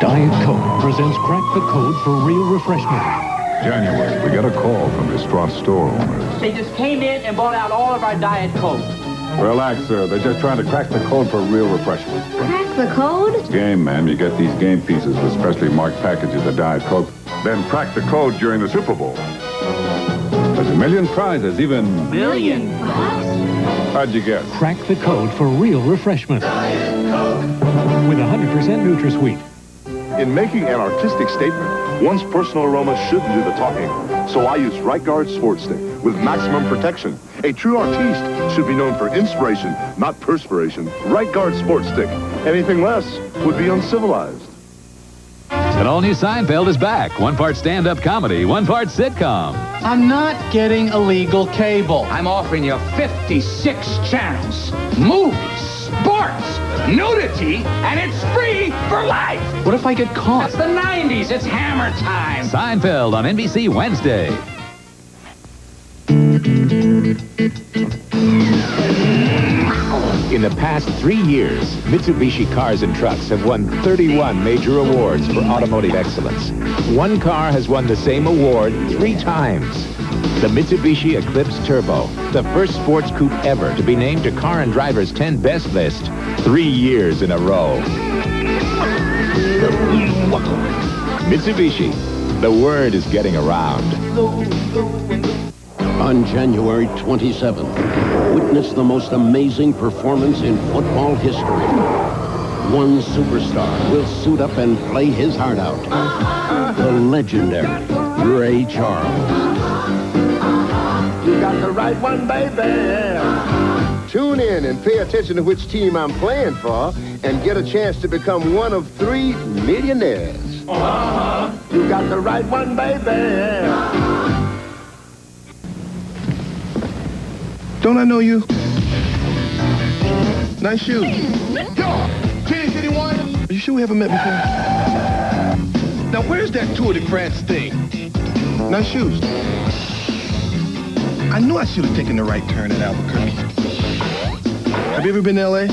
Diet Coke presents Crack the Code for Real Refreshment. January, we got a call from distraught store owners. They just came in and bought out all of our Diet Coke. Relax, sir. They're just trying to crack the code for real refreshment. Crack the code? Game, ma'am. You get these game pieces with specially marked packages of Diet Coke. Then crack the code during the Super Bowl. There's a million prizes, even... Million bucks? How'd you guess? Crack the Code for Real Refreshment. Diet Coke. With 100% NutraSweet. In making an artistic statement, one's personal aroma shouldn't do the talking. So I use Right Guard Sport Stick with maximum protection. A true artiste should be known for inspiration, not perspiration. Right Guard Sport Stick. Anything less would be uncivilized. An all-new Seinfeld is back. One part stand-up comedy, one part sitcom. I'm not getting illegal cable. I'm offering you 56 channels, movies, sports, nudity, and it's free for life. What if I get caught? That's the 90s. It's hammer time. Seinfeld on NBC Wednesday. In the past 3 years, Mitsubishi Cars and Trucks have won 31 major awards for automotive excellence. One car has won the same award 3 times. The Mitsubishi Eclipse Turbo, the first sports coupe ever to be named to Car and Driver's 10 Best list 3 years in a row. Mitsubishi, the word is getting around. On January 27th, witness the most amazing performance in football history. One superstar will suit up and play his heart out. The legendary Ray Charles. You got the right one, baby. Tune in and pay attention to which team I'm playing for and get a chance to become one of 3 millionaires. You got the right one, baby. Don't I know you? Nice shoes. Yo, Kansas City one. Are you sure we haven't met before? Now, where's that Tour de France thing? Nice shoes. I knew I should have taken the right turn at Albuquerque. Have you ever been to L.A.?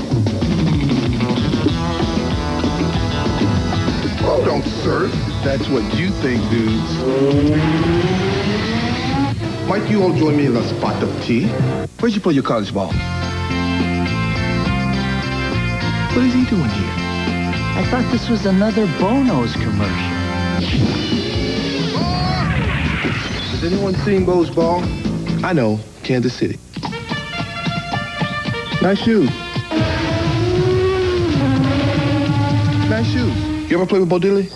Oh, don't surf. That's what you think, dudes. Might you all join me in a spot of tea? Where'd you play your college ball? What is he doing here? I thought this was another Bono's commercial. Has anyone seen Bo's ball? I know, Kansas City. Nice shoes. Nice shoes. You ever play with Bo Diddley?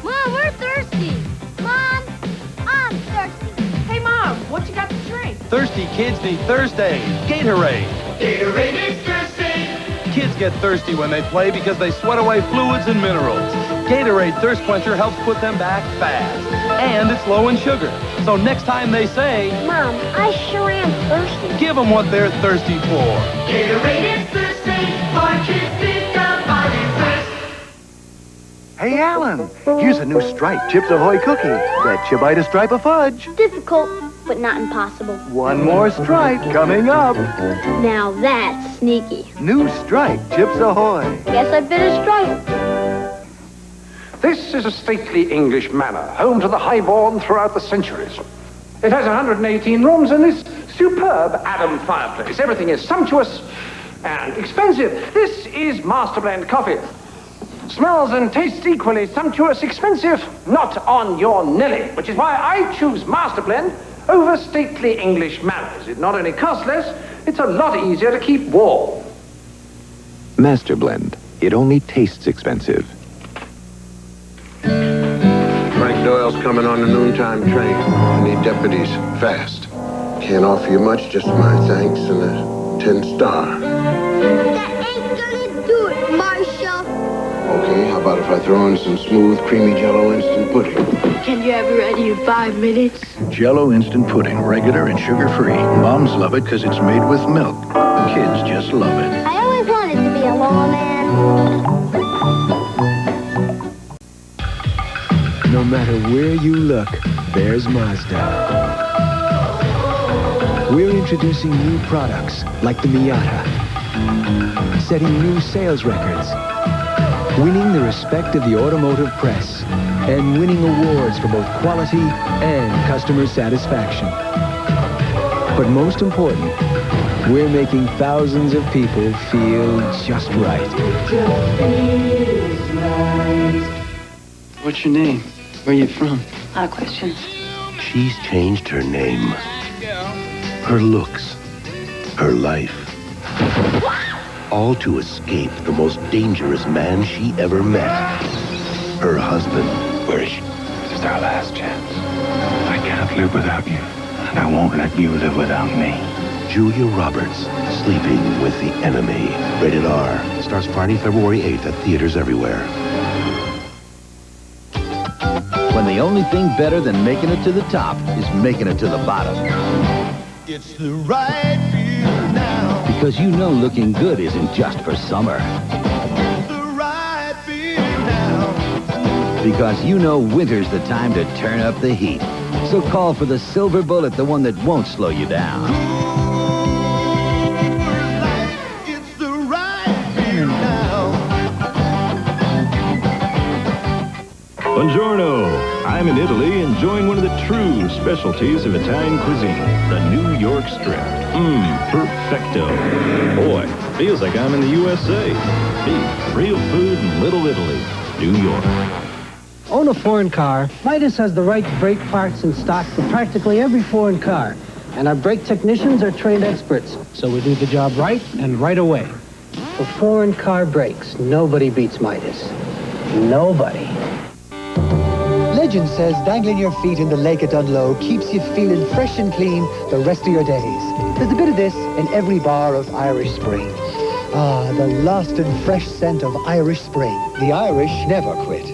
Mom, we're thirsty. Mom, I'm thirsty. Hey, Mom, what you got to drink? Thirsty kids need Thursday. Gatorade. Gatorade is thirsty. Kids get thirsty when they play because they sweat away fluids and minerals. Gatorade Thirst Quencher helps put them back fast. And it's low in sugar. So next time they say, Mom, I sure am thirsty. give them what they're thirsty for. Gatorade is thirsty. For kids need the body thirst. Hey, Alan, here's a new striped Chips Ahoy cookie. Bet you bite a stripe of fudge. Difficult, but not impossible. One more stripe coming up. Now that's sneaky. New striped Chips Ahoy. Guess I bit a stripe. This is a stately English manor, home to the highborn throughout the centuries. It has 118 rooms and this superb Adam fireplace. Everything is sumptuous and expensive. This is Master Blend coffee. Smells and tastes equally sumptuous, expensive, not on your Nelly, which is why I choose Master Blend over stately English manners. It not only costs less, it's a lot easier to keep warm. Master Blend. It only tastes expensive. Frank Doyle's coming on the noontime train. I need deputies, fast. Can't offer you much, just my thanks and a 10-star. That ain't gonna do it, Marshal. Okay, how about if I throw in some smooth, creamy Jello instant pudding? Can you have it ready in 5 minutes? Jello instant pudding, regular and sugar-free. Moms love it because it's made with milk. Kids just love it. I always wanted to be a lawman. No matter where you look, there's Mazda. We're introducing new products like the Miata, setting new sales records, winning the respect of the automotive press, and winning awards for both quality and customer satisfaction. But most important, we're making thousands of people feel just right. What's your name? Where are you from? A lot of questions. She's changed her name, her looks, her life. All to escape the most dangerous man she ever met. Her husband. Where is she? This is our last chance. I can't live without you, and I won't let you live without me. Julia Roberts, Sleeping with the Enemy. Rated R. Starts Friday, February 8th at theaters everywhere. When the only thing better than making it to the top is making it to the bottom. It's the right feeling now. Because you know looking good isn't just for summer. The right feeling now. Because you know winter's the time to turn up the heat. So call for the silver bullet, the one that won't slow you down. It's the right feeling now. Buongiorno. I'm in Italy enjoying one of the true specialties of Italian cuisine, the New York strip. Perfecto. Boy, feels like I'm in the USA. Beef, real food in Little Italy, New York. Own a foreign car, Midas has the right brake parts in stock for practically every foreign car. And our brake technicians are trained experts, so we do the job right and right away. For foreign car brakes, nobody beats Midas. Nobody. Legend says dangling your feet in the lake at Dunlow keeps you feeling fresh and clean the rest of your days. There's a bit of this in every bar of Irish Spring. Ah, the lost and fresh scent of Irish Spring. The Irish never quit.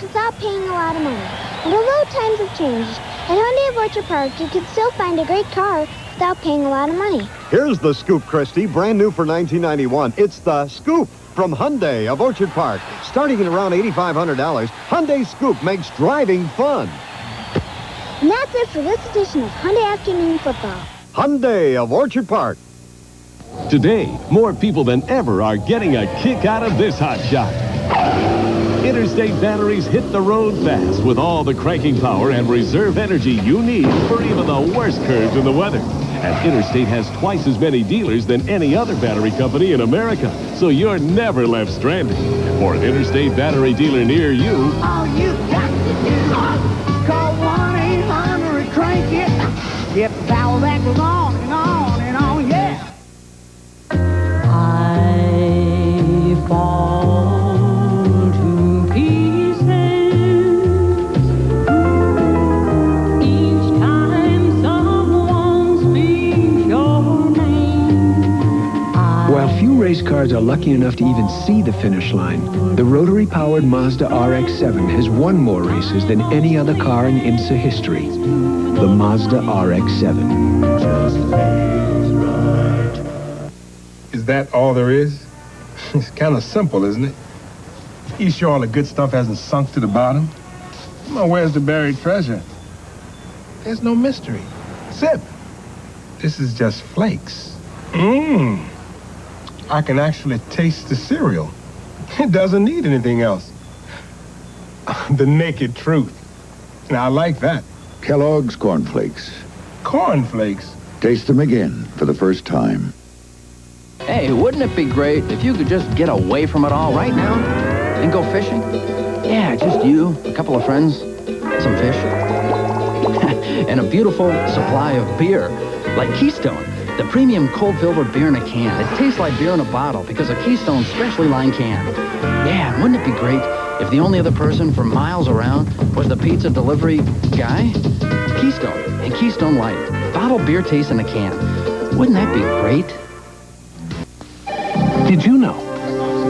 Without paying a lot of money. And although times have changed, at Hyundai of Orchard Park you can still find a great car without paying a lot of money. Here's the Scoupe, Christy, brand new for $19.91. It's the Scoupe from Hyundai of Orchard Park. Starting at around $8,500, Hyundai Scoupe makes driving fun. And that's it for this edition of Hyundai Afternoon Football. Hyundai of Orchard Park. Today, more people than ever are getting a kick out of this hot shot. Interstate Batteries hit the road fast with all the cranking power and reserve energy you need for even the worst curves in the weather. And Interstate has twice as many dealers than any other battery company in America, so you're never left stranded. For an Interstate Battery dealer near you, All you got to do is call 1-800-CRANK-IT. Get the power that goes on and on and on, yeah. I fall. While few race cars are lucky enough to even see the finish line, the rotary-powered Mazda RX-7 has won more races than any other car in IMSA history. The Mazda RX-7. Is that all there is? It's kind of simple, isn't it? You sure all the good stuff hasn't sunk to the bottom? Well, where's the buried treasure? There's no mystery. Sip. This is just flakes. I can actually taste the cereal. It doesn't need anything else. The naked truth. Now, I like that. Kellogg's Corn Flakes. Corn Flakes? Taste them again for the first time. Hey, wouldn't it be great if you could just get away from it all right now and go fishing? Yeah, just you, a couple of friends, some fish, and a beautiful supply of beer, like Keystone. The premium cold-filtered beer in a can. It tastes like beer in a bottle because of Keystone's specially lined can. Yeah, wouldn't it be great if the only other person for miles around was the pizza delivery guy? Keystone and Keystone Light. Bottled beer taste in a can. Wouldn't that be great? Did you know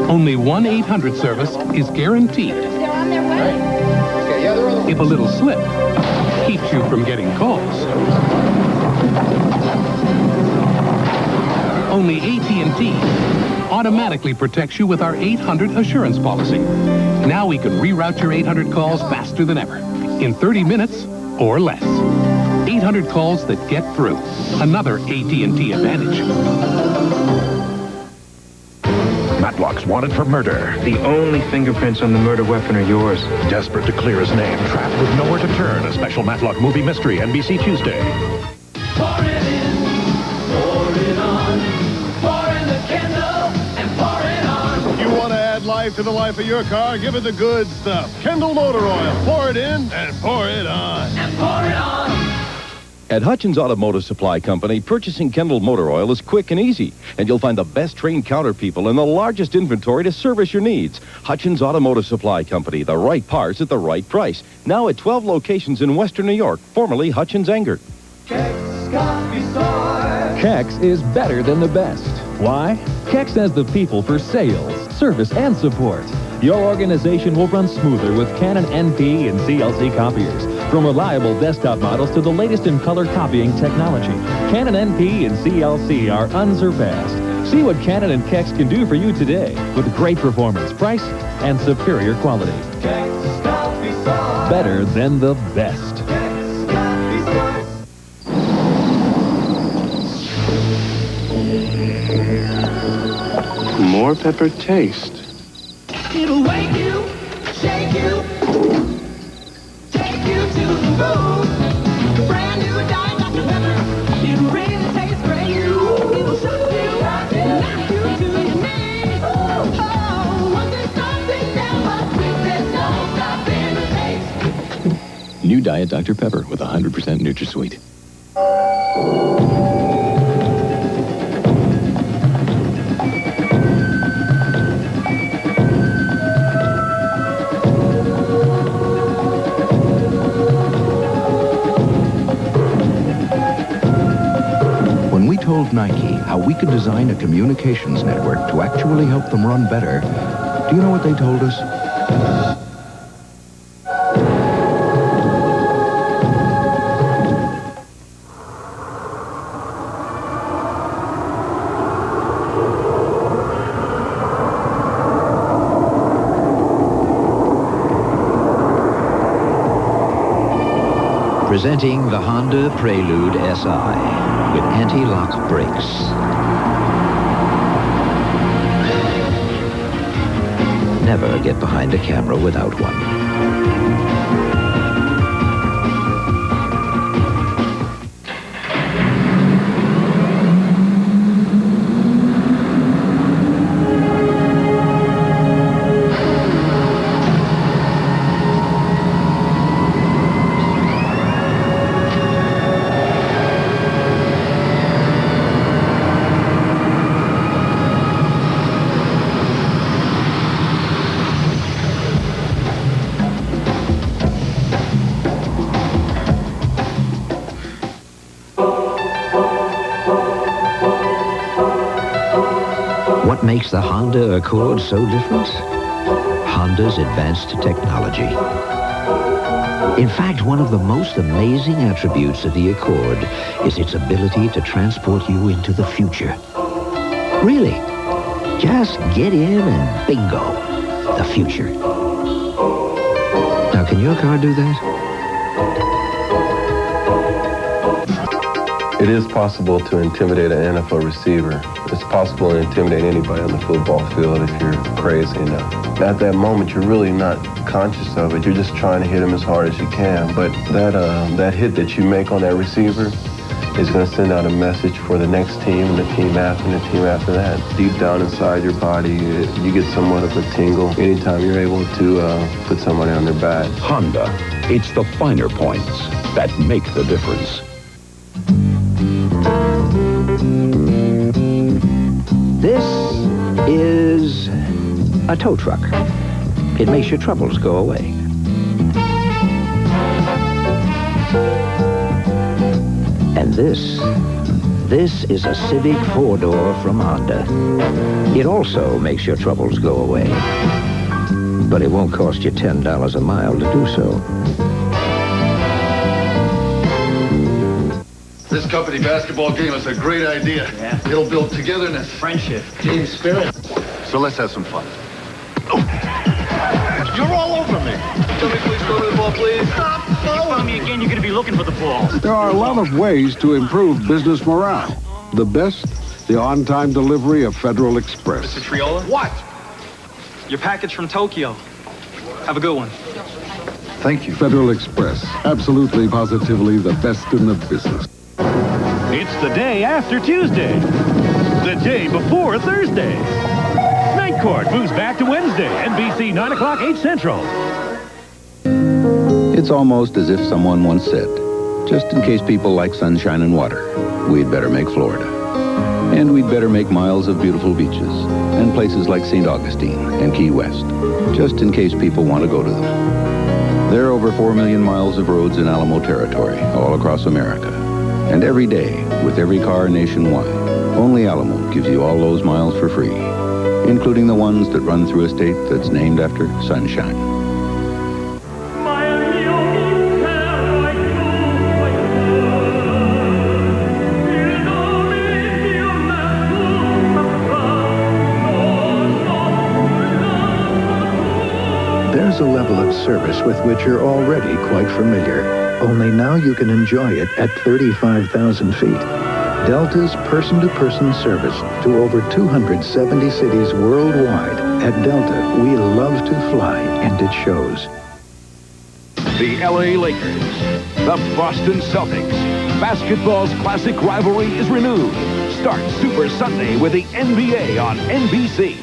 only 1-800 service is guaranteed their way. Okay, yeah, they're on the way. If a little slip keeps you from getting calls. Only AT&T automatically protects you with our 800 assurance policy. Now we can reroute your 800 calls faster than ever, in 30 minutes or less. 800 calls that get through. Another AT&T advantage. Matlock's wanted for murder. The only fingerprints on the murder weapon are yours. Desperate to clear his name, trapped with nowhere to turn. A special Matlock movie mystery, NBC Tuesday. Pour it in, pour it on, pour in the Kendall and pour it on. You want to add life to the life of your car? Give it the good stuff. Kendall Motor Oil. Pour it in and pour it on. And pour it on. At Hutchins Automotive Supply Company, purchasing Kendall Motor Oil is quick and easy, and you'll find the best trained counter people and the largest inventory to service your needs. Hutchins Automotive Supply Company, the right parts at the right price. Now at 12 locations in Western New York, formerly Hutchins Anger. Kex is better than the best. Why? Kex has the people for sales, service, and support. Your organization will run smoother with Canon NP and CLC copiers. From reliable desktop models to the latest in color copying technology, Canon NP and CLC are unsurpassed. See what Canon and Kex can do for you today with great performance, price, and superior quality. Better than the best. More pepper taste. It'll wake you, shake you, take you to the moon. Brand new Deit Dr. Pepper. It'll really taste great. It'll shock you, knock you to your knees. Oh, once it starts, it never quits. There's no stopping the taste. New Diet Dr. Pepper with 100% NutraSweet. Told Nike how we could design a communications network to actually help them run better. Do you know what they told us? Presenting the Honda Prelude Si with anti-lock brakes. Never get behind a camera without one. What makes the Honda Accord so different? Honda's advanced technology. In fact, one of the most amazing attributes of the Accord is its ability to transport you into the future. Really, just get in and bingo, the future. Now, can your car do that? It is possible to intimidate an NFL receiver. It's possible to intimidate anybody on the football field if you're crazy enough. At that moment, you're really not conscious of it. You're just trying to hit him as hard as you can. But that hit that you make on that receiver is going to send out a message for the next team and the team after and the team after that. Deep down inside your body, you get somewhat of a tingle anytime you're able to put somebody on their back. Honda, it's the finer points that make the difference. This is a tow truck. It makes your troubles go away. And this is a Civic 4-door from Honda. It also makes your troubles go away. but it won't cost you $10 a mile to do so. This company basketball game is a great idea. Yeah. It'll build togetherness, friendship, team spirit. So let's have some fun. You're all over me. Tell me, please, go to the ball, please. Stop. If you follow me again, you're going to be looking for the ball. There are a lot of ways to improve business morale. The best, the on-time delivery of Federal Express. Mr. Triola? What? Your package from Tokyo. Have a good one. Thank you. Federal Express. Absolutely, positively the best in the business. It's the day after Tuesday. The day before Thursday. Night Court moves back to Wednesday. NBC 9 o'clock, 8 Central. It's almost as if someone once said, just in case people like sunshine and water, we'd better make Florida. And we'd better make miles of beautiful beaches and places like St. Augustine and Key West, just in case people want to go to them. There are over 4 million miles of roads in Alamo territory all across America. And every day, with every car nationwide, only Alamo gives you all those miles for free, including the ones that run through a state that's named after sunshine. There's a level of service with which you're already quite familiar. Only now you can enjoy it at 35,000 feet. Delta's person-to-person service to over 270 cities worldwide. At Delta, we love to fly, and it shows. The LA Lakers, the Boston Celtics. Basketball's classic rivalry is renewed. Start Super Sunday with the NBA on NBC.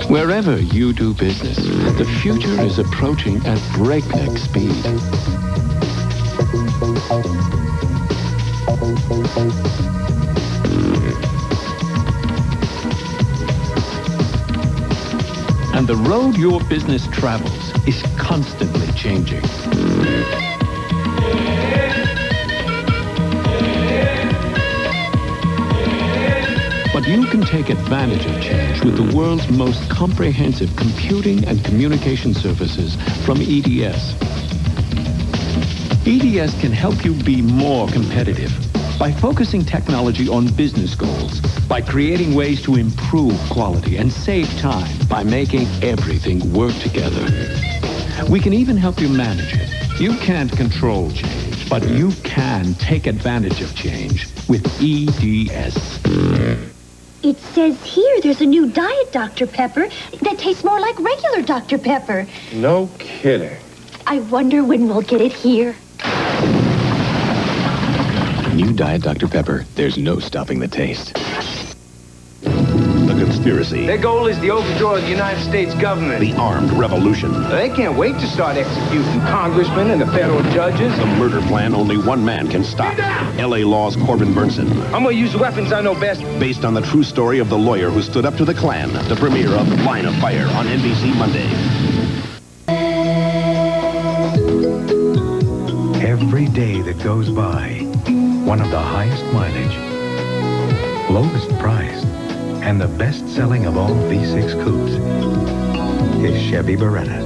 Wherever you do business, the future is approaching at breakneck speed. And the road your business travels is constantly changing. But you can take advantage of change with the world's most comprehensive computing and communication services from EDS. EDS can help you be more competitive by focusing technology on business goals, by creating ways to improve quality and save time, by making everything work together. We can even help you manage it. You can't control change, but you can take advantage of change with EDS. It says here there's a new diet Dr. Pepper that tastes more like regular Dr. Pepper. No kidding. I wonder when we'll get it here. New Diet Dr. Pepper. There's no stopping the taste. The conspiracy. Their goal is the overthrow of the United States government. The armed revolution. They can't wait to start executing congressmen and the federal judges. The murder plan only one man can stop. L.A. Law's Corbin Burnson. I'm gonna use the weapons I know best. Based on the true story of the lawyer who stood up to the Klan. The premiere of Line of Fire on NBC Monday. Every day that goes by, one of the highest mileage, lowest priced, and the best-selling of all V6 coupes is Chevy Beretta.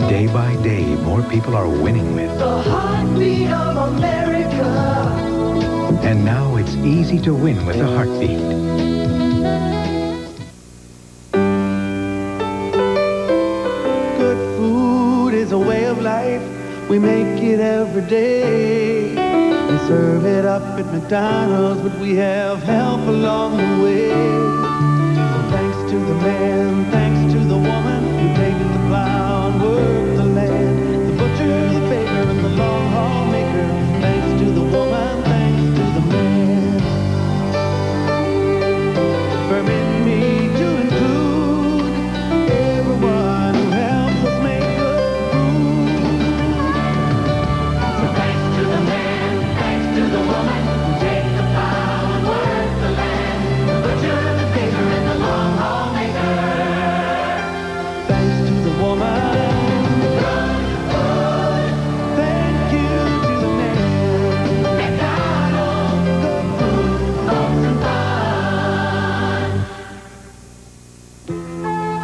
Day by day, more people are winning with. The heartbeat of America. And now it's easy to win with a heartbeat. Good food is a way of life. We make it every day. And serve it up at McDonald's, but we have help along the way. So thanks to the man, thanks to the woman who take the plow and work the land. The butcher, the baker, and the long haul maker. Thanks to the woman, thanks to the man. Permit me to include everyone who helps us make good food. So thanks to the man, thanks to the woman who take the plow and work the land. The butcher,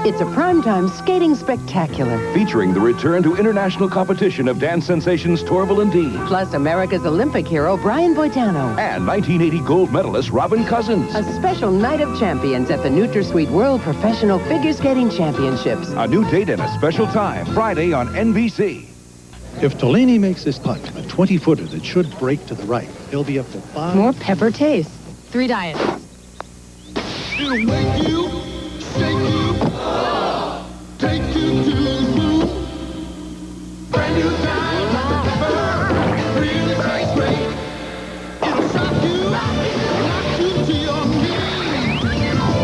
It's a primetime skating spectacular. Featuring the return to international competition of dance sensations Torval and Dean. Plus America's Olympic hero Brian Boitano. And 1980 gold medalist Robin Cousins. A special night of champions at the NutraSweet World Professional Figure Skating Championships. A new date and a special time, Friday on NBC. If Tolini makes this putt, a 20-footer that should break to the right, he'll be up to 5. More pepper taste. 3 diets. It'll make you, shake you, take you to the moon. Brand new Diet Dr. Pepper, really tastes great. It'll shock you, knock you to your knees.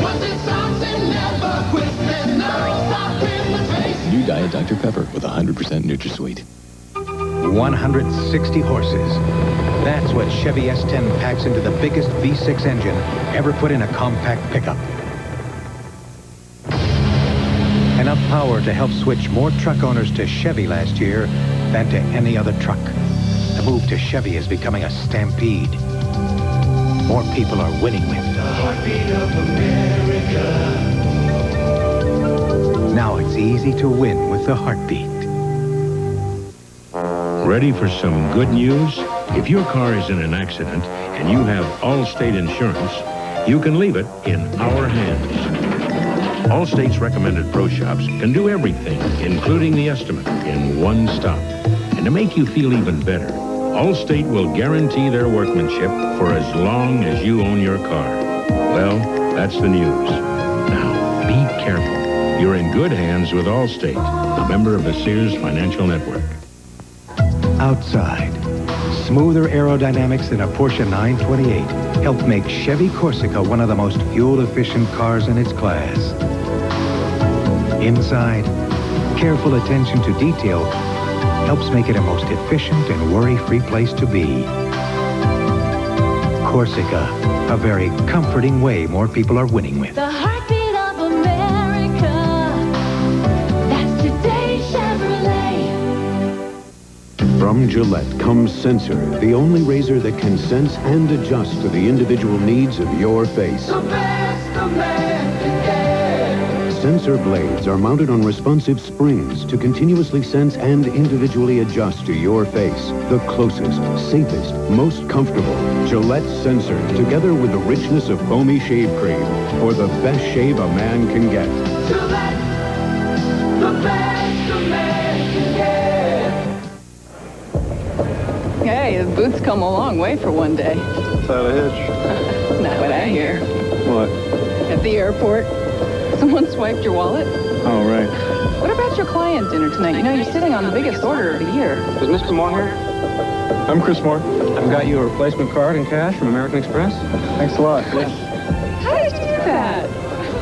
Once it starts, it never quits. There's no stopping the taste. New Diet Dr. Pepper with 100% NutraSweet. 160 horses. That's what Chevy S10 packs into the biggest V6 engine ever put in a compact pickup. Enough power to help switch more truck owners to Chevy last year than to any other truck. The move to Chevy is becoming a stampede. More people are winning with the heartbeat of America. Now it's easy to win with the heartbeat. Ready for some good news? If your car is in an accident and you have Allstate insurance, you can leave it in our hands. Allstate's recommended pro shops can do everything, including the estimate, in one stop. And to make you feel even better, Allstate will guarantee their workmanship for as long as you own your car. Well, that's the news. Now, be careful. You're in good hands with Allstate, a member of the Sears Financial Network. Outside, smoother aerodynamics than a Porsche 928 helped make Chevy Corsica one of the most fuel-efficient cars in its class. Inside, careful attention to detail helps make it a most efficient and worry-free place to be. Corsica, a very comforting way more people are winning with. The heartbeat of America. That's today's Chevrolet. From Gillette comes Sensor, the only razor that can sense and adjust to the individual needs of your face. The best a man can get. Sensor blades are mounted on responsive springs to continuously sense and individually adjust to your face. The closest, safest, most comfortable Gillette Sensor, together with the richness of foamy shave cream for the best shave a man can get. Gillette, the best a man can get. Hey, the boots come a long way for one day. Without a hitch. Not what I hear. What? At the airport, someone swiped your wallet. Oh, right. What about your client dinner tonight? You know, you're sitting on the biggest order of the year. Is Mr. Moore here? I'm Chris Moore. I've got you a replacement card in cash from American Express. Thanks a lot. How did you do that?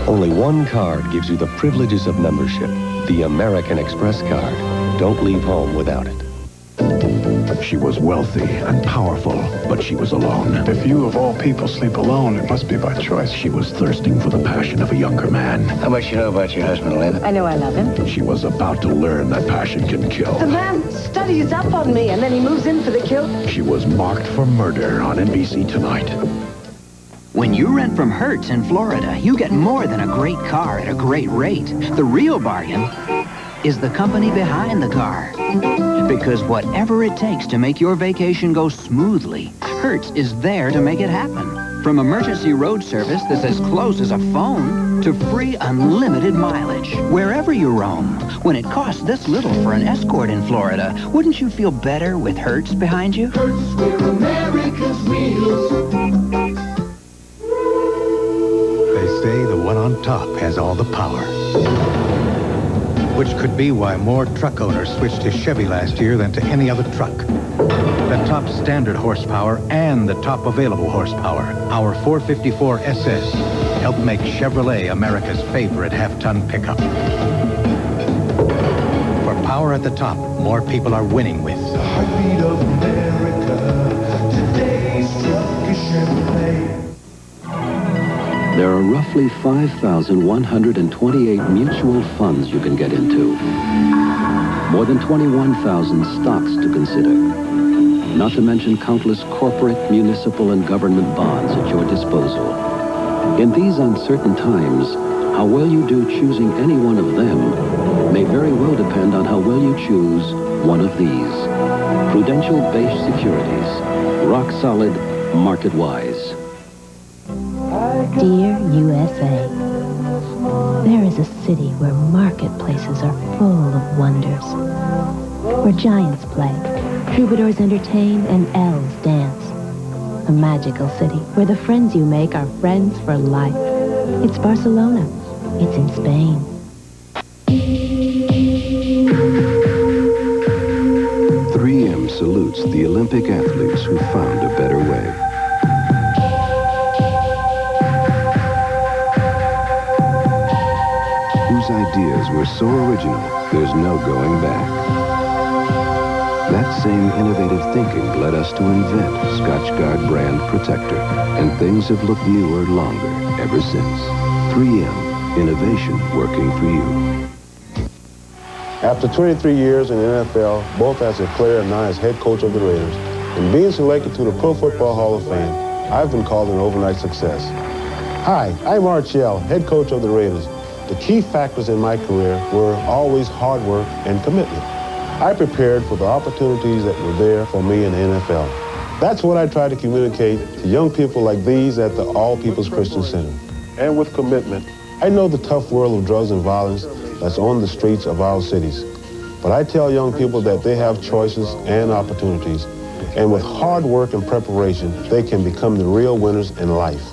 Only one card gives you the privileges of membership. The American Express card. Don't leave home without it. She was wealthy and powerful, but she was alone. If you, of all people, sleep alone, it must be by choice. She was thirsting for the passion of a younger man. How much you know about your husband, Lynn? I know I love him. She was about to learn that passion can kill. The man studies up on me, and then he moves in for the kill. She was marked for murder on NBC Tonight. When you rent from Hertz in Florida, you get more than a great car at a great rate. The real bargain is the company behind the car. Because whatever it takes to make your vacation go smoothly, Hertz is there to make it happen. From emergency road service that's as close as a phone to free unlimited mileage. Wherever you roam, when it costs this little for an Escort in Florida, wouldn't you feel better with Hertz behind you? Hertz, we're America's wheels. They say the one on top has all the power. Which could be why more truck owners switched to Chevy last year than to any other truck. The top standard horsepower and the top available horsepower, our 454 SS, helped make Chevrolet America's favorite half-ton pickup. For power at the top, more people are winning with. The heartbeat of America. Today's truck is Chevrolet. There are roughly 5,128 mutual funds you can get into. More than 21,000 stocks to consider. Not to mention countless corporate, municipal, and government bonds at your disposal. In these uncertain times, How well you do choosing any one of them may very well depend on how well you choose one of these. Prudential-based securities. Rock solid, market-wise. Dear USA, there is a city where marketplaces are full of wonders. Where giants play, troubadours entertain, and elves dance. A magical city where the friends you make are friends for life. It's Barcelona. It's in Spain. 3M salutes the Olympic athletes who found a better way. Whose ideas were so original, there's no going back. That same innovative thinking led us to invent Scotchgard brand protector, and things have looked newer longer ever since. 3M, innovation working for you. After 23 years in the NFL, both as a player and now as head coach of the Raiders, and being selected to the Pro Football Hall of Fame, I've been called an overnight success. Hi, I'm Art Shell, head coach of the Raiders. The key factors in my career were always hard work and commitment. I prepared for the opportunities that were there for me in the NFL. That's what I try to communicate to young people like these at the All People's Christian Center. And with commitment, I know the tough world of drugs and violence that's on the streets of our cities. But I tell young people that they have choices and opportunities. And with hard work and preparation, they can become the real winners in life.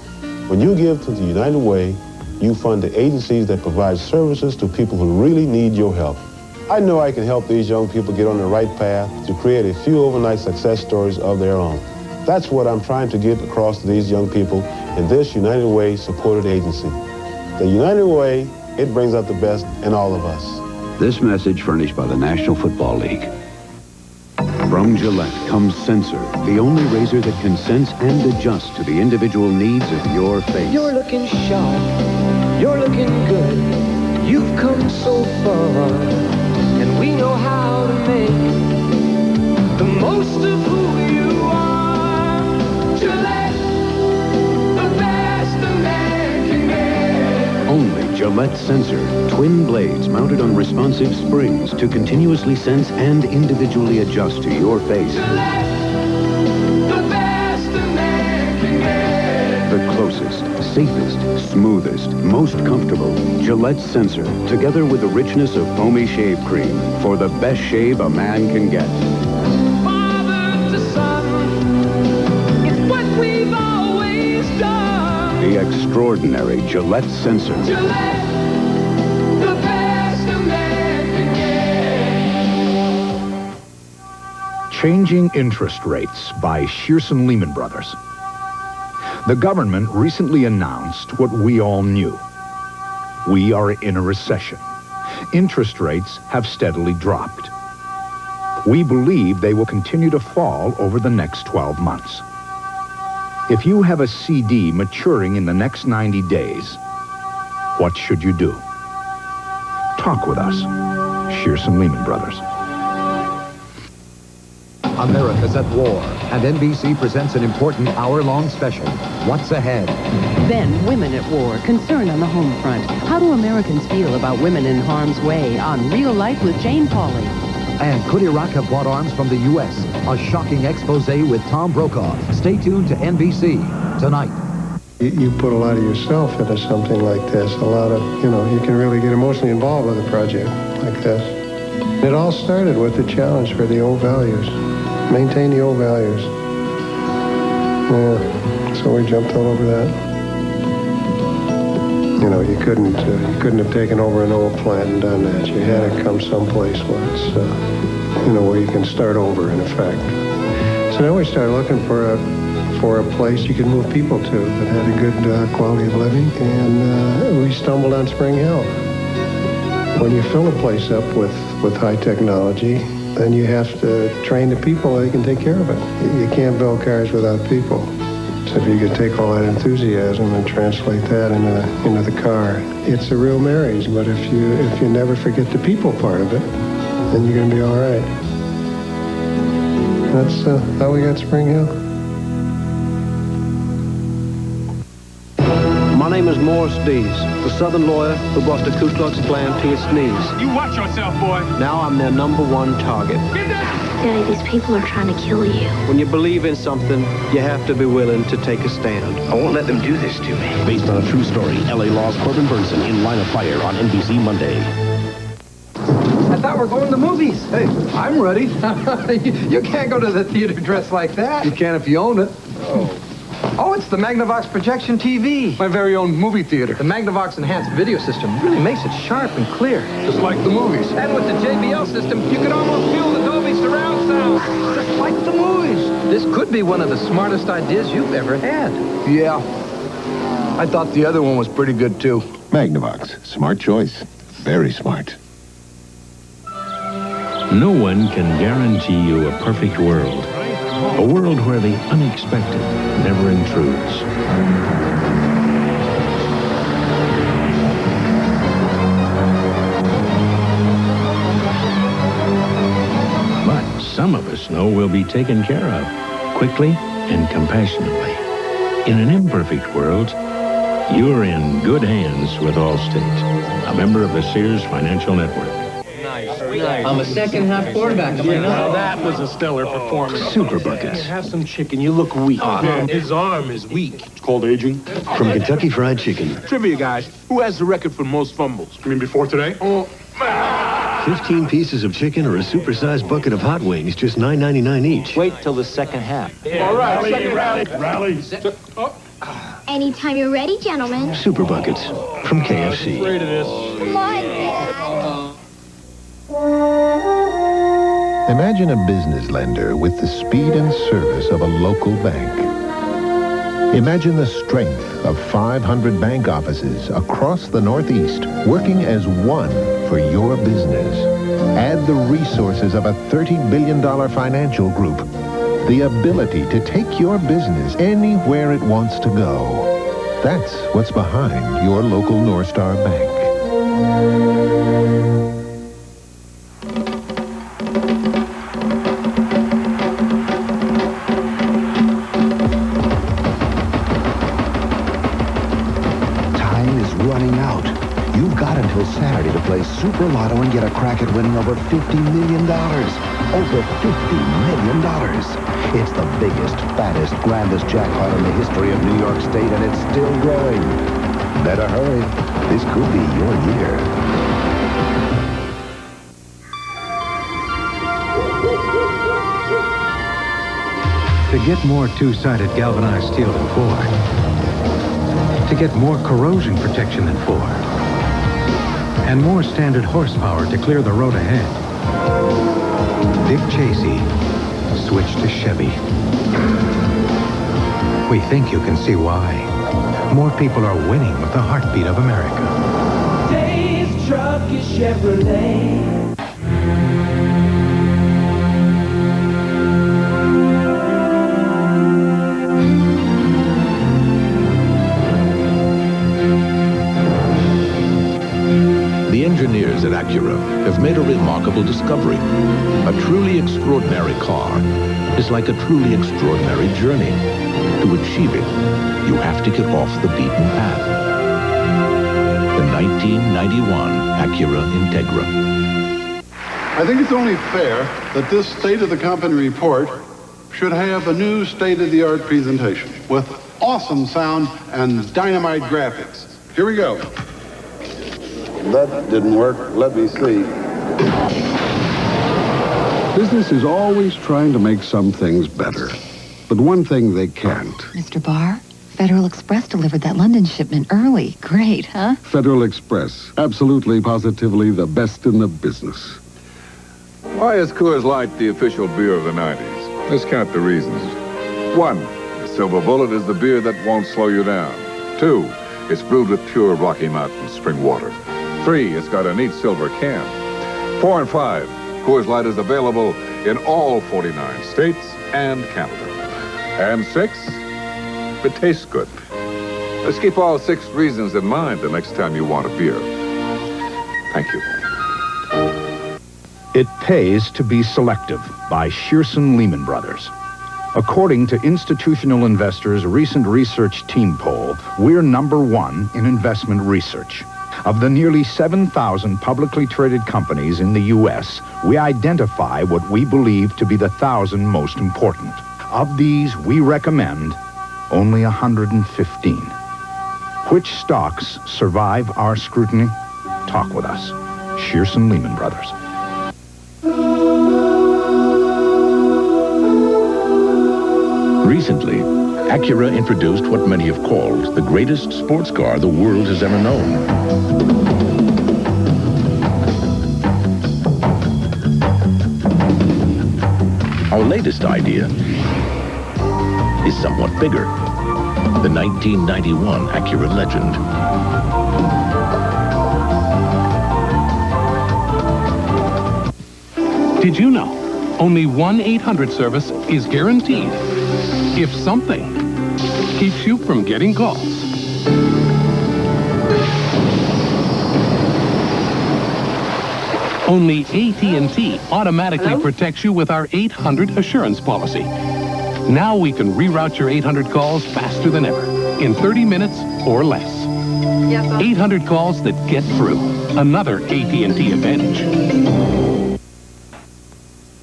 When you give to the United Way, you fund the agencies that provide services to people who really need your help. I know I can help these young people get on the right path to create a few overnight success stories of their own. That's what I'm trying to get across to these young people in this United Way supported agency. The United Way, it brings out the best in all of us. This message furnished by the National Football League. From Gillette comes Sensor, the only razor that can sense and adjust to the individual needs of your face. You're looking sharp. You're looking good. You've come so far. And we know how to make the most of who you are. Gillette, the best a man can get. Only Gillette Sensor, twin blades mounted on responsive springs to continuously sense and individually adjust to your face. Gillette, the best a man can get. The closest, safest, smoothest, most comfortable Gillette Sensor, together with the richness of foamy shave cream for the best shave a man can get. Father to son, it's what we've always done. The extraordinary Gillette Sensor. Gillette, the best a man can get. Changing Interest Rates by Shearson Lehman Brothers. The government recently announced what we all knew. We are in a recession. Interest rates have steadily dropped. We believe they will continue to fall over the next 12 months. If you have a CD maturing in the next 90 days, what should you do? Talk with us. Shearson Lehman Brothers. America's at war, and NBC presents an important hour-long special, What's Ahead? Then, Women at War, concern on the home front. How do Americans feel about women in harm's way on Real Life with Jane Pauley? And could Iraq have bought arms from the U.S.? A shocking expose with Tom Brokaw. Stay tuned to NBC tonight. You put a lot of yourself into something like this. A lot of, you can really get emotionally involved with a project like this. It all started with the challenge for the old values. Maintain the old values. Yeah, so we jumped all over that. You couldn't have taken over an old plant and done that. You had to come someplace where it's, where you can start over, in effect. So then we started looking for a place you could move people to that had a good quality of living, and we stumbled on Spring Hill. When you fill a place up with high technology, then you have to train the people that can take care of it. You can't build cars without people. So if you could take all that enthusiasm and translate that into the car, it's a real marriage. But if you never forget the people part of it, then you're going to be all right. That's how we got Spring Hill. My name is Morris Dees, the Southern lawyer who brought the Ku Klux Klan to its knees. You watch yourself, boy. Now I'm their #1 target. Get down! Daddy, these people are trying to kill you. When you believe in something, you have to be willing to take a stand. I won't let them do this to me. Based on a true story, L.A. Law's Corbin Burnson in Line of Fire on NBC Monday. I thought we're going to the movies. Hey, I'm ready. You can't go to the theater dressed like that. You can if you own it. Oh, it's the Magnavox Projection TV. My very own movie theater. The Magnavox enhanced video system really makes it sharp and clear. Just like the movies. And with the JBL system, you can almost feel the Dolby surround sound. Just like the movies. This could be one of the smartest ideas you've ever had. Yeah. I thought the other one was pretty good, too. Magnavox. Smart choice. Very smart. No one can guarantee you a perfect world. A world where the unexpected never intrudes. But some of us know we'll be taken care of, quickly and compassionately. In an imperfect world, you're in good hands with Allstate, a member of the Sears Financial Network. I'm a second-half quarterback. Now that was a stellar performance. Super Buckets. Have some chicken. You look weak. His arm is weak. It's called aging. From Kentucky Fried Chicken. Trivia, guys. Who has the record for most fumbles? You mean before today? 15 pieces of chicken or a supersized bucket of hot wings, just $9.99 each. Wait till the second half. All right, rally. Anytime you're ready, gentlemen. Super Buckets from KFC. Afraid of this. Come on, Dad. Imagine a business lender with the speed and service of a local bank. Imagine the strength of 500 bank offices across the Northeast working as one for your business. Add the resources of a $30 billion financial group. The ability to take your business anywhere it wants to go. That's what's behind your local North Star Bank. Saturday to play Super Lotto and get a crack at winning over $50 million. Over $50 million. It's the biggest, fattest, grandest jackpot in the history of New York State, and it's still growing. Better hurry. This could be your year. To get more two-sided galvanized steel than Ford. To get more corrosion protection than Ford. And more standard horsepower to clear the road ahead. Dick Chasey switched to Chevy. We think you can see why. More people are winning with the heartbeat of America. Today's truck is Chevrolet. The engineers at Acura have made a remarkable discovery. A truly extraordinary car is like a truly extraordinary journey. To achieve it, you have to get off the beaten path. The 1991 Acura Integra. I think it's only fair that this State of the Company report should have a new state-of-the-art presentation with awesome sound and dynamite graphics. Here we go. That didn't work. Let me see. Business is always trying to make some things better. But one thing they can't. Mr. Barr, Federal Express delivered that London shipment early. Great, huh? Federal Express. Absolutely, positively the best in the business. Why is Coors Light the official beer of the 90s? Let's count the reasons. 1, the Silver Bullet is the beer that won't slow you down. 2, it's brewed with pure Rocky Mountain spring water. 3, it's got a neat silver can. 4 and 5, Coors Light is available in all 49 states and Canada. And 6, it tastes good. Let's keep all 6 reasons in mind the next time you want a beer. Thank you. It pays to be selective by Shearson Lehman Brothers. According to Institutional Investors' recent research team poll, we're #1 in investment research. Of the nearly 7,000 publicly traded companies in the U.S., we identify what we believe to be the 1,000 most important. Of these, we recommend only 115. Which stocks survive our scrutiny? Talk with us. Shearson Lehman Brothers. Recently, Acura introduced what many have called the greatest sports car the world has ever known. Our latest idea is somewhat bigger. The 1991 Acura Legend. Did you know only 1-800 service is guaranteed if something keeps you from getting calls? Only AT&T automatically protects you with our 800 assurance policy. Now we can reroute your 800 calls faster than ever, in 30 minutes or less. 800 calls that get through. Another AT&T advantage.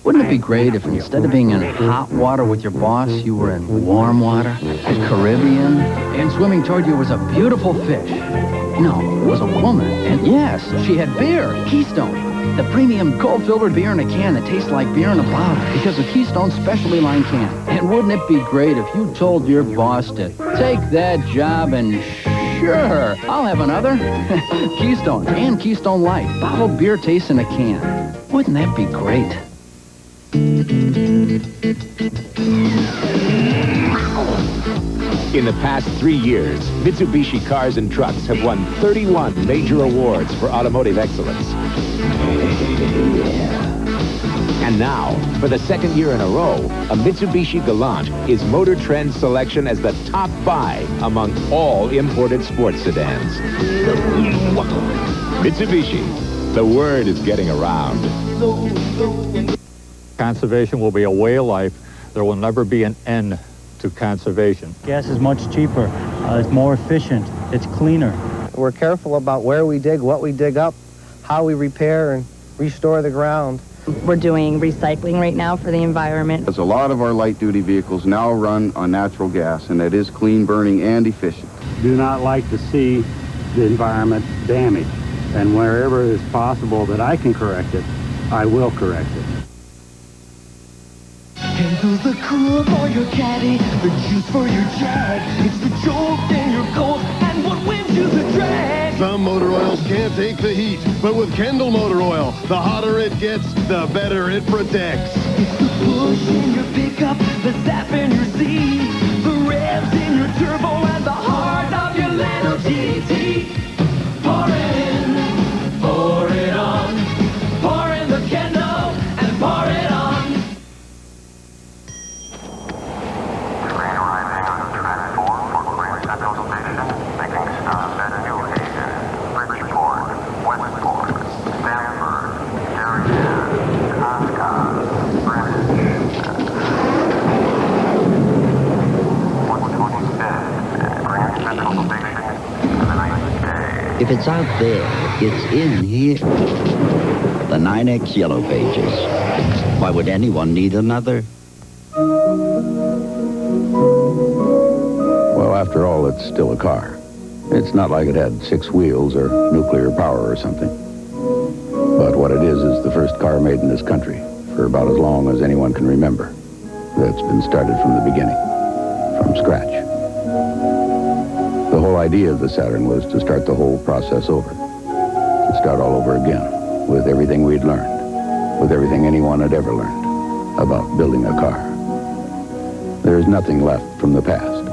Wouldn't it be great if instead of being in hot water with your boss, you were in warm water, the Caribbean, and swimming toward you was a beautiful fish? No, it was a woman. And yes, she had beer, Keystone. The premium cold-filtered beer in a can that tastes like beer in a bottle because of Keystone's specialty line can. And wouldn't it be great if you told your boss to take that job and sure, I'll have another. Keystone and Keystone Light, bottled beer tastes in a can. Wouldn't that be great? In the past 3 years, Mitsubishi Cars and Trucks have won 31 major awards for automotive excellence. And now, for the second year in a row, a Mitsubishi Galant is Motor Trend's selection as the top buy among all imported sports sedans. Mitsubishi, the word is getting around. Conservation will be a way of life. There will never be an end to conservation. Gas is much cheaper. It's more efficient. It's cleaner. We're careful about where we dig, what we dig up, how we repair and restore the ground. We're doing recycling right now for the environment. As a lot of our light-duty vehicles now run on natural gas, and that is clean burning and efficient. Do not like to see the environment damaged, and wherever it is possible that I can correct it, I will correct it. Handles the cool for your caddy, the juice for your jag. It's the jolt in your cold, and what wins you the drag. Some motor oils can't take the heat, but with Kendall Motor Oil, the hotter it gets, the better it protects. It's the push in your pickup, the zap in your seat, the revs in your turbo, and the heart of your Lano GT. Pour it on, pour in the Kendall, and pour it on. If it's out there, it's in here. The 9X Yellow Pages. Why would anyone need another? Well, after all, it's still a car. It's not like it had 6 wheels or nuclear power or something. But what it is the first car made in this country for about as long as anyone can remember. That's been started from the beginning, from scratch. The whole idea of the Saturn was to start the whole process over. To start all over again, with everything we'd learned, with everything anyone had ever learned about building a car. There is nothing left from the past.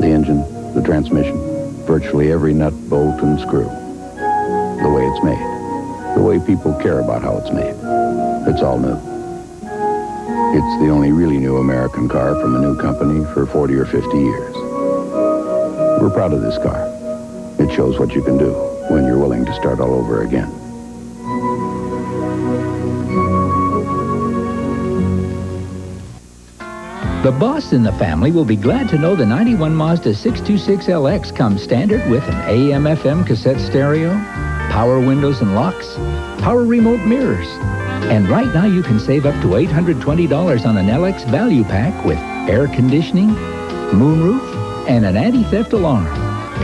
The engine, the transmission, virtually every nut, bolt, and screw. The way it's made. The way people care about how it's made. It's all new. It's the only really new American car from a new company for 40 or 50 years. We're proud of this car. It shows what you can do when you're willing to start all over again. The boss in the family will be glad to know the 91 Mazda 626LX comes standard with an AM/FM cassette stereo, power windows and locks, power remote mirrors. And right now you can save up to $820 on an LX value pack with air conditioning, moonroof, and an anti-theft alarm.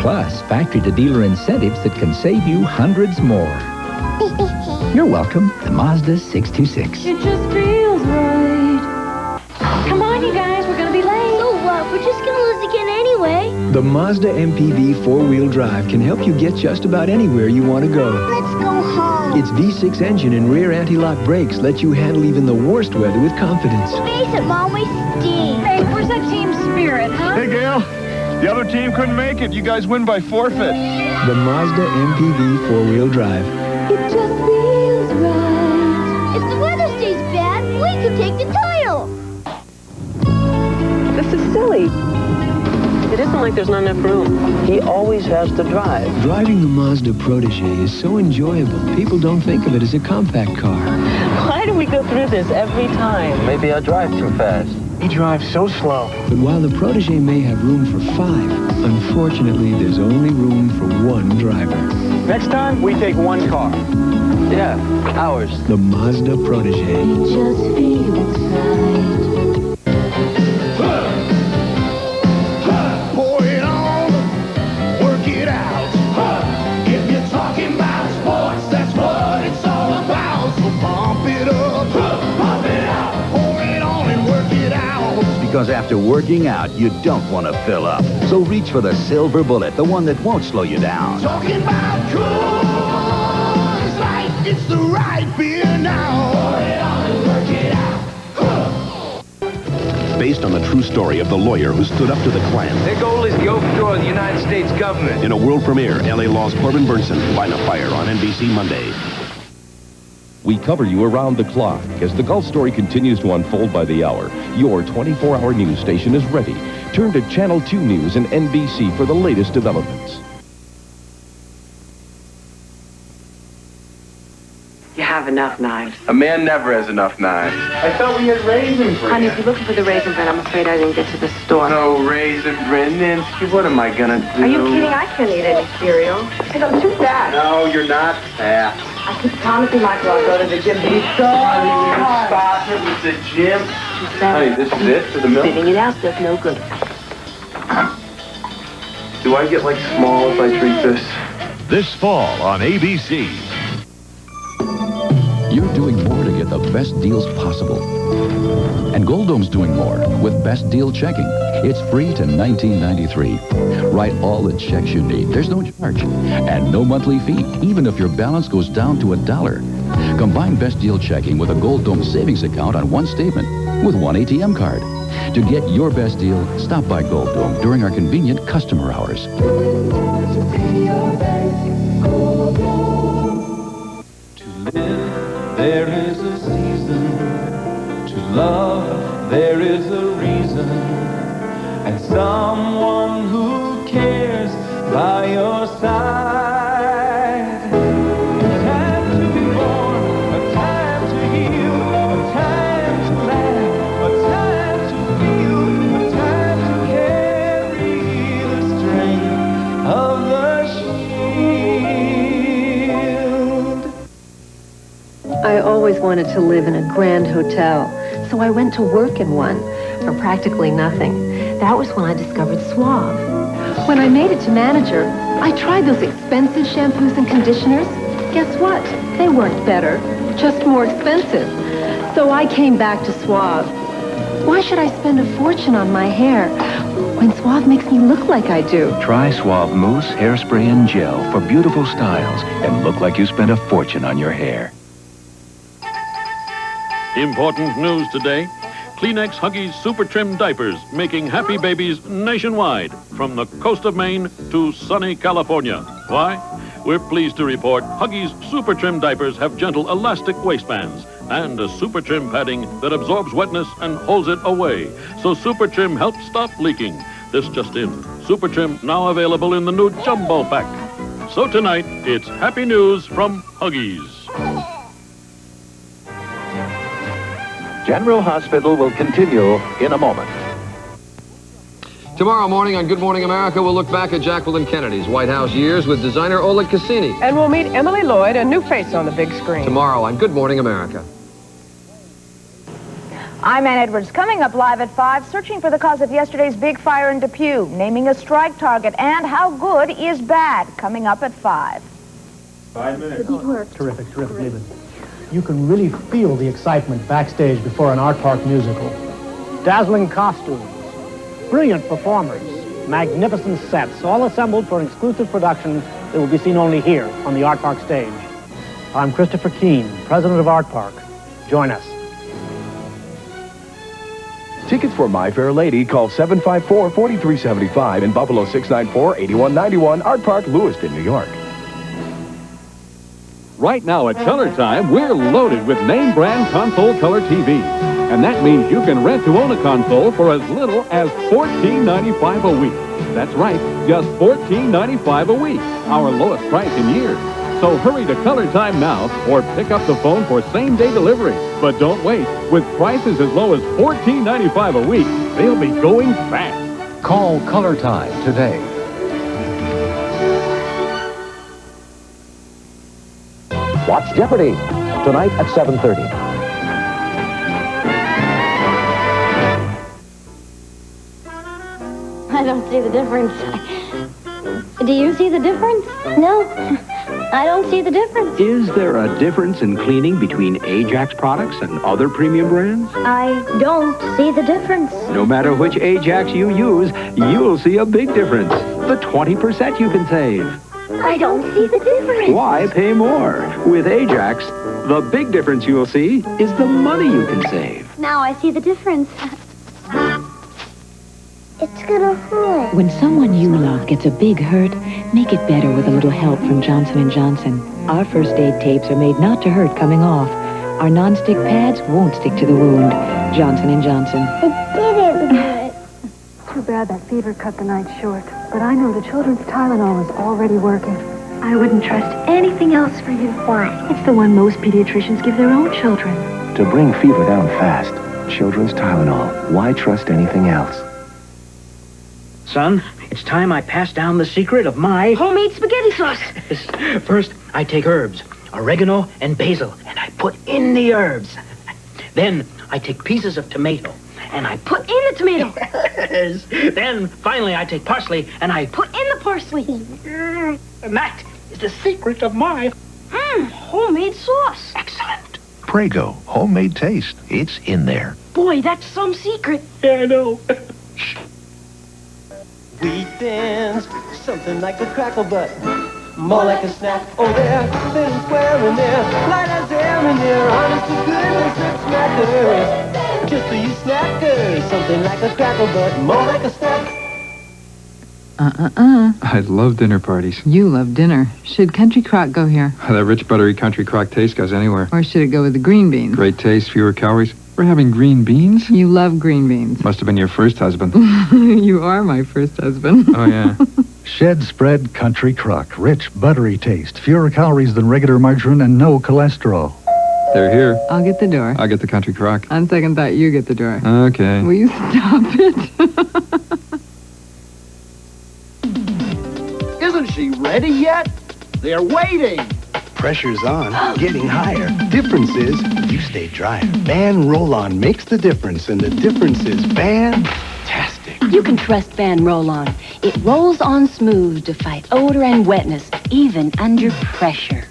Plus, factory-to-dealer incentives that can save you hundreds more. You're welcome, the Mazda 626. It just feels right. Come on, you guys, we're gonna be late. So what? We're just gonna lose again anyway. The Mazda MPV four-wheel drive can help you get just about anywhere you want to go. Let's go home. Its V6 engine and rear anti-lock brakes let you handle even the worst weather with confidence. Face it, Mom, we stink. Hey, where's that team spirit, huh? Hey, Gail. The other team couldn't make it. You guys win by forfeit. The Mazda MPV four-wheel drive. It just feels right. If the weather stays bad, we can take the title. This is silly. It isn't like there's not enough room. He always has to drive. Driving the Mazda Protege is so enjoyable, people don't think of it as a compact car. Why do we go through this every time? Maybe I drive too fast. He drives so slow. But while the Protege may have room for 5, unfortunately, there's only room for 1 driver. Next time, we take 1 car. Yeah, ours. The Mazda Protege. It just feels right. Pour it on, work it out. If you're talking about sports, that's what it's all about. So pump it up, pump it out. Pour it on and work it out. Because after working out, you don't want to fill up. So reach for the silver bullet, the one that won't slow you down. Talking about Coors Light, it's the right beer now. Pour it on and work it out. Based on the true story of the lawyer who stood up to the Klan. Their goal is the overthrow of the United States government. In a world premiere, LA Law's Corbin Burnson, Line of Fire on NBC Monday. We cover you around the clock as the Gulf story continues to unfold by the hour. Your 24-hour news station is ready. Turn to Channel 2 News and NBC for the latest developments. You have enough knives. A man never has enough knives. I thought we had raisin bread. Honey, if you're looking for the raisin bread, I'm afraid I didn't get to the store. No raisin bread, Nancy. What am I gonna do? Are you kidding? I can't eat any cereal. And I'm too fat. No, you're not fat. I keep promising Michael I'll go to the gym. He's so hard. Stop it with the gym. Honey, this is it for the milk? Spitting it out does no good. Do I get like small if I drink this? This fall on ABC. You're doing more to get the best deals possible. And Goldome's doing more with Best Deal Checking. It's free to $19.93. Write all the checks you need. There's no charge. And no monthly fee, even if your balance goes down to $1. Combine Best Deal Checking with a Goldome savings account on one statement with one ATM card. To get your best deal, stop by Goldome during our convenient customer hours. There is a season to love, there is a reason, and someone who cares by your side. A time to be born, a time to heal, a time to laugh, a time to feel, a time to carry the strength of the shield. I always wanted to live in a grand hotel, so I went to work in one for practically nothing. That was when I discovered Suave. When I made it to manager, I tried those expensive shampoos and conditioners. Guess what? They weren't better, just more expensive. So I came back to Suave. Why should I spend a fortune on my hair when Suave makes me look like I do? Try Suave Mousse, Hairspray, and Gel for beautiful styles and look like you spent a fortune on your hair. Important news today. Kleenex Huggies Super Trim Diapers, making happy babies nationwide, from the coast of Maine to sunny California. Why? We're pleased to report Huggies Super Trim Diapers have gentle elastic waistbands and a Super Trim padding that absorbs wetness and holds it away. So Super Trim helps stop leaking. This just in. Super Trim now available in the new Jumbo Pack. So tonight, it's happy news from Huggies. General Hospital will continue in a moment. Tomorrow morning on Good Morning America, we'll look back at Jacqueline Kennedy's White House years with designer Oleg Cassini. And we'll meet Emily Lloyd, a new face on the big screen. Tomorrow on Good Morning America. I'm Ann Edwards. Coming up live at 5, searching for the cause of yesterday's big fire in Depew, naming a strike target, and how good is bad. Coming up at 5. 5 minutes. Terrific, leave it. You can really feel the excitement backstage before an Art Park musical. Dazzling costumes, brilliant performers, magnificent sets, all assembled for an exclusive production that will be seen only here on the Art Park stage. I'm Christopher Keene, president of Art Park. Join us. Tickets for My Fair Lady, call 754-4375 in Buffalo 694-8191, Art Park, Lewiston, New York. Right now at Color Time, we're loaded with name brand console color TV. And that means you can rent to own a console for as little as $14.95 a week. That's right, just $14.95 a week, our lowest price in years. So hurry to Color Time now or pick up the phone for same-day delivery. But don't wait. With prices as low as $14.95 a week, they'll be going fast. Call Color Time today. Watch Jeopardy! Tonight at 7:30. I don't see the difference. Do you see the difference? No, I don't see the difference. Is there a difference in cleaning between Ajax products and other premium brands? I don't see the difference. No matter which Ajax you use, you'll see a big difference. The 20% you can save. I don't see the difference. Why pay more? With Ajax, the big difference you'll see is the money you can save. Now I see the difference. It's gonna hurt. When someone you love gets a big hurt, make it better with a little help from Johnson & Johnson. Our first aid tapes are made not to hurt coming off. Our non-stick pads won't stick to the wound. Johnson & Johnson. It didn't hurt. Too bad that fever cut the night short. But I know the children's Tylenol is already working. I wouldn't trust anything else for you. Why? It's the one most pediatricians give their own children. To bring fever down fast, children's Tylenol. Why trust anything else? Son, it's time I pass down the secret of my homemade spaghetti sauce. First, I take herbs, oregano and basil, and I put in the herbs. Then I take pieces of tomato, and I Put in the tomato. Yes. Then, finally, I take parsley, and I Put in the parsley. And that is the secret of my Homemade sauce. Excellent. Prego, homemade taste. It's in there. Boy, that's some secret. Yeah, I know. Wheat thins, something like a crackle, but more like a snack. Oh, there, thin and square in there, light as air in there, honest to goodness, it's snackers. Just for you snackers, something like a crackle, but more like a snack. I love dinner parties. You love dinner. Should Country Crock go here? That rich, buttery Country Crock taste goes anywhere. Or should it go with the green beans? Great taste, fewer calories. We're having green beans? You love green beans. Must have been your first husband. You are my first husband. Oh, yeah. Shed Spread Country Crock. Rich, buttery taste. Fewer calories than regular margarine and no cholesterol. They're here. I'll get the door. I'll get the Country Crock. On second thought, you get the door. Okay. Will you stop it? Isn't she ready yet? They're waiting. Pressure's on, getting higher. Difference is, you stay drier. Van Roll-On makes the difference, and the difference is fantastic. You can trust Van Roll-On. It rolls on smooth to fight odor and wetness, even under pressure.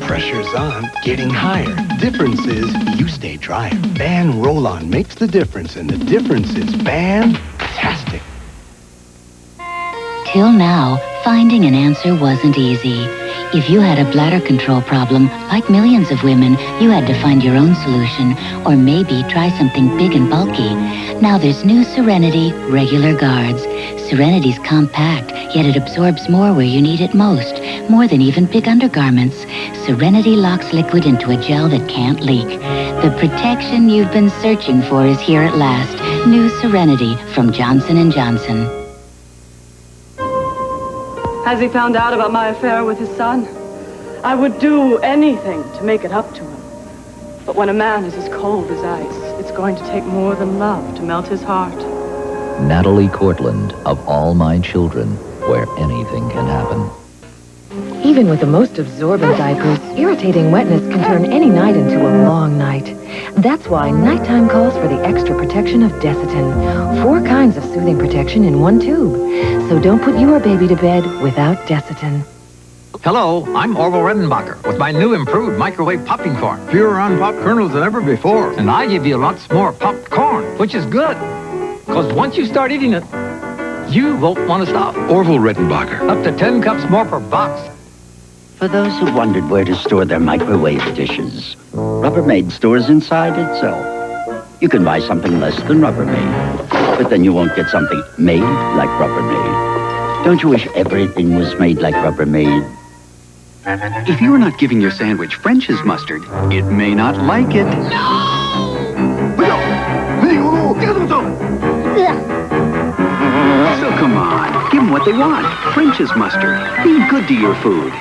Pressure's on, getting higher. Difference is, you stay drier. Van Roll-On makes the difference, and the difference is fantastic. Till now, finding an answer wasn't easy. If you had a bladder control problem, like millions of women, you had to find your own solution, or maybe try something big and bulky. Now there's new Serenity Regular Guards. Serenity's compact, yet it absorbs more where you need it most, more than even big undergarments. Serenity locks liquid into a gel that can't leak. The protection you've been searching for is here at last. New Serenity from Johnson & Johnson. Has he found out about my affair with his son? I would do anything to make it up to him. But when a man is as cold as ice, it's going to take more than love to melt his heart. Natalie Cortland of All My Children, where anything can happen. Even with the most absorbent diapers, irritating wetness can turn any night into a long night. That's why nighttime calls for the extra protection of Desitin. 4 kinds of soothing protection in one tube. So don't put your baby to bed without Desitin. Hello, I'm Orville Redenbacher with my new improved microwave popping corn. Fewer unpopped kernels than ever before. And I give you lots more popped corn, which is good. Because once you start eating it, you won't want to stop. Orville Redenbacher. Up to 10 cups more per box. For those who wondered where to store their microwave dishes, Rubbermaid stores inside itself. You can buy something less than Rubbermaid, but then you won't get something made like Rubbermaid. Don't you wish everything was made like Rubbermaid? If you're not giving your sandwich French's mustard, it may not like it. So come on, give them what they want. French's mustard. Be good to your food.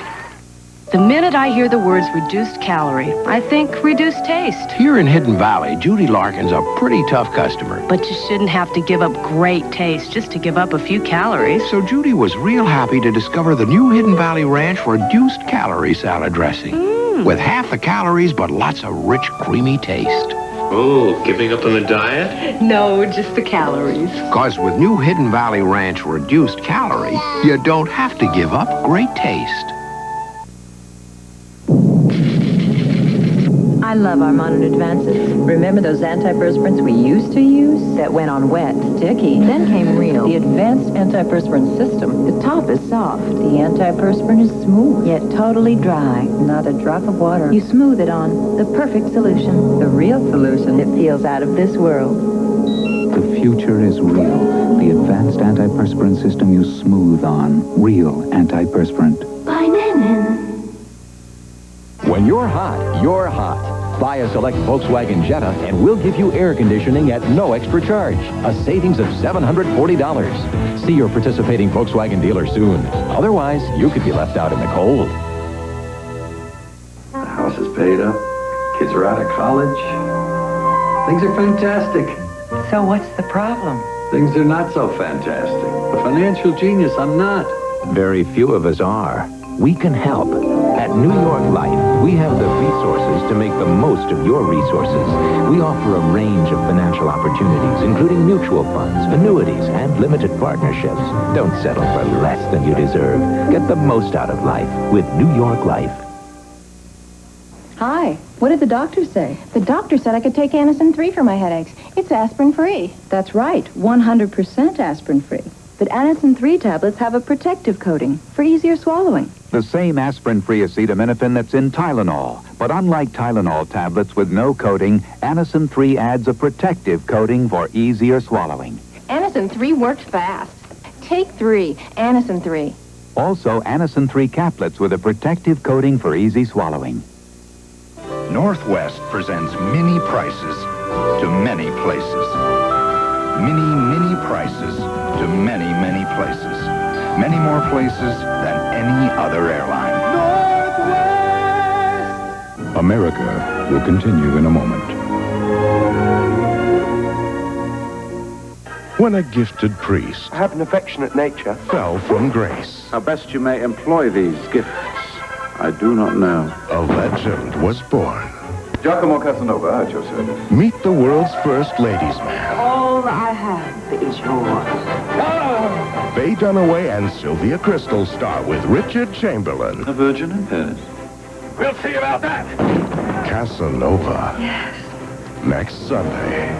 The minute I hear the words reduced calorie, I think reduced taste. Here in Hidden Valley, Judy Larkin's a pretty tough customer. But you shouldn't have to give up great taste just to give up a few calories. So Judy was real happy to discover the new Hidden Valley Ranch reduced calorie salad dressing. With half the calories, but lots of rich, creamy taste. Oh, giving up on the diet? No, just the calories. Because with new Hidden Valley Ranch reduced calorie, you don't have to give up great taste. I love our modern advances. Remember those antiperspirants we used to use that went on wet, sticky? Then came Real, the advanced antiperspirant system. The top is soft. The antiperspirant is smooth, yet totally dry. Not a drop of water. You smooth it on. The perfect solution. The real solution. It feels out of this world. The future is Real. The advanced antiperspirant system you smooth on. Real antiperspirant. By Menon. When you're hot, you're hot. Buy a select Volkswagen Jetta and we'll give you air conditioning at no extra charge. A savings of $740. See your participating Volkswagen dealer soon. Otherwise, you could be left out in the cold. The house is paid up. Kids are out of college. Things are fantastic. So what's the problem? Things are not so fantastic. A financial genius, I'm not. Very few of us are. We can help. At New York Life, we have the resources to make the most of your resources. We offer a range of financial opportunities, including mutual funds, annuities, and limited partnerships. Don't settle for less than you deserve. Get the most out of life with New York Life. Hi. What did the doctor say? The doctor said I could take Anacin 3 for my headaches. It's aspirin-free. That's right. 100% aspirin-free. But Anacin 3 tablets have a protective coating for easier swallowing. The same aspirin-free acetaminophen that's in Tylenol. But unlike Tylenol tablets with no coating, Anacin 3 adds a protective coating for easier swallowing. Anacin 3 works fast. Take 3. Anacin 3. Also, Anacin 3 caplets with a protective coating for easy swallowing. Northwest presents mini prices to many places. Mini prices to many places. Many more places than any other airline. Northwest! America will continue in a moment. When a gifted priest I have an affectionate nature. fell from grace, How best you may employ these gifts, I do not know. a legend was born. Giacomo Casanova, at your service. Meet the world's first ladies' man. All I have is yours. Faye Dunaway and Sylvia Crystal star with Richard Chamberlain. A virgin in Paris. We'll see about that. Casanova. Yes. Next Sunday.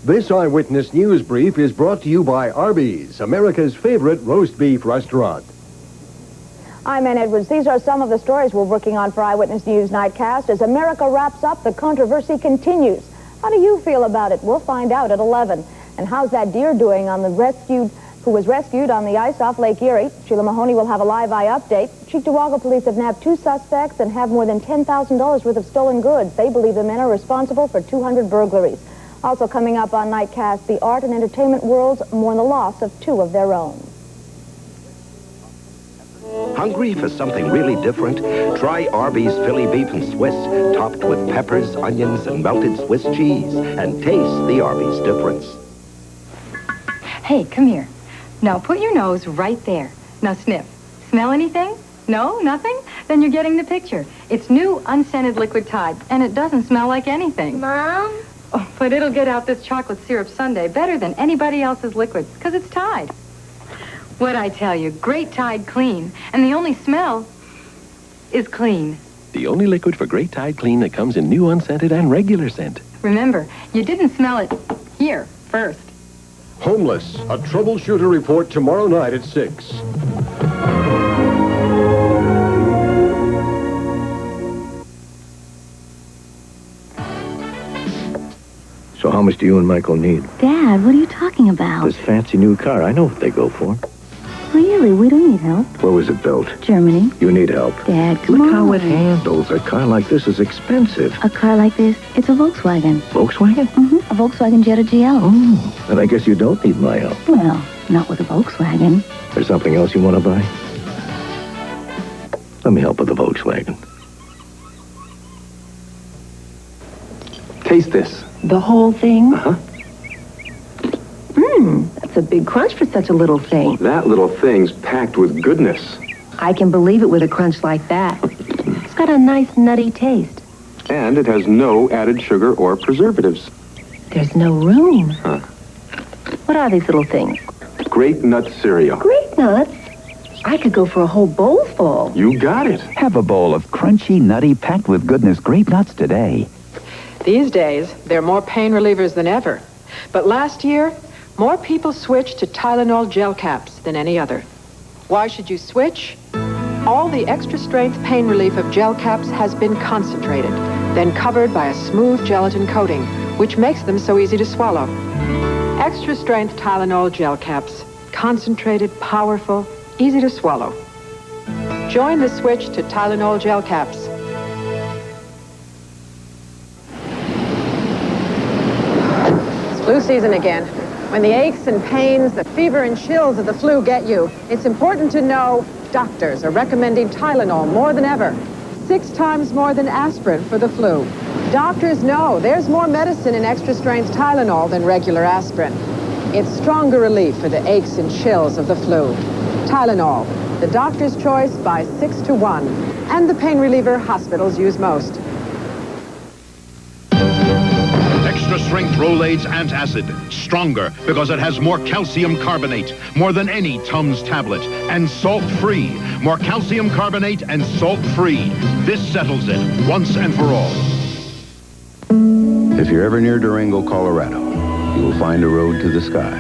This Eyewitness News Brief is brought to you by Arby's, America's favorite roast beef restaurant. I'm Ann Edwards. These are some of the stories we're working on for Eyewitness News Nightcast. As America wraps up, the controversy continues. How do you feel about it? We'll find out at 11. And how's that deer doing on who was rescued on the ice off Lake Erie? Sheila Mahoney will have a live eye update. Cheektowaga police have nabbed 2 suspects and have more than $10,000 worth of stolen goods. They believe the men are responsible for 200 burglaries. Also coming up on Nightcast, the art and entertainment worlds mourn the loss of 2 of their own. Hungry for something really different? Try Arby's Philly Beef and Swiss, topped with peppers, onions, and melted Swiss cheese, and taste the Arby's difference. Hey, come here. Now put your nose right there. Now sniff. Smell anything? No? Nothing? Then you're getting the picture. It's new unscented liquid Tide, and it doesn't smell like anything. Mom? Oh, but it'll get out this chocolate syrup sundae better than anybody else's liquids, because it's Tide. What'd I tell you? Great Tide Clean. And the only smell is clean. The only liquid for Great Tide Clean that comes in new unscented and regular scent. Remember, you didn't smell it here first. Homeless, a troubleshooter report tomorrow night at 6. So how much do you and Michael need? Dad, what are you talking about? This fancy new car. I know what they go for. Really? We don't need help. Where was it built? Germany. You need help. Dad, come Look on. how it handles. A car like this is expensive. A car like this? It's a Volkswagen. Volkswagen? Mm-hmm. A Volkswagen Jetta GL. Oh, then I guess you don't need my help. Well, not with a Volkswagen. There's something else you want to buy? Let me help with the Volkswagen. Taste this. The whole thing? Uh-huh. That's a big crunch for such a little thing. That little thing's packed with goodness. I can believe it with a crunch like that. It's got a nice nutty taste. And it has no added sugar or preservatives. There's no room. Huh. What are these little things? Grape nut cereal. Grape nuts? I could go for a whole bowl full. You got it. Have a bowl of crunchy, nutty, packed with goodness grape nuts today. These days, there are more pain relievers than ever. But last year, more people switched to Tylenol gel caps than any other. Why should you switch? All the extra strength pain relief of gel caps has been concentrated, then covered by a smooth gelatin coating, which makes them so easy to swallow. Extra strength Tylenol gel caps. Concentrated, powerful, easy to swallow. Join the switch to Tylenol gel caps. It's flu season again. When the aches and pains, the fever and chills of the flu get you, it's important to know doctors are recommending Tylenol more than ever. 6 times more than aspirin for the flu. Doctors know there's more medicine in extra-strength Tylenol than regular aspirin. It's stronger relief for the aches and chills of the flu. Tylenol, the doctor's choice by 6 to 1, and the pain reliever hospitals use most. Extra-strength Rolaids antacid. Stronger because it has more calcium carbonate, more than any Tums tablet, and salt-free. More calcium carbonate and salt-free. This settles it once and for all. If you're ever near Durango, Colorado, you will find a road to the sky.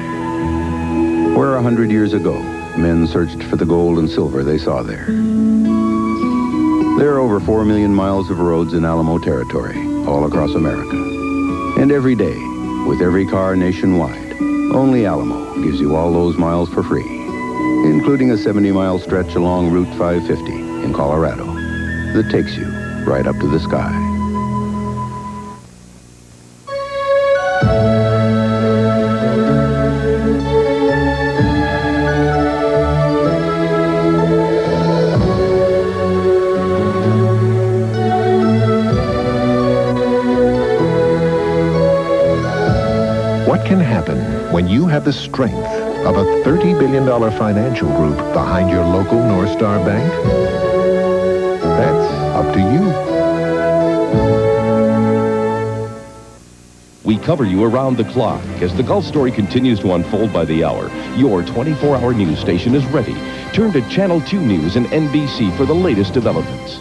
Where 100 years ago, men searched for the gold and silver they saw there. There are over 4 million miles of roads in Alamo territory, all across America. And every day, with every car nationwide, only Alamo gives you all those miles for free, including a 70-mile stretch along Route 550 in Colorado that takes you right up to the sky. What can happen when you have the strength of a $30 billion financial group behind your local North Star Bank? That's up to you. We cover you around the clock. As the Gulf story continues to unfold by the hour, your 24-hour news station is ready. Turn to Channel 2 News and NBC for the latest developments.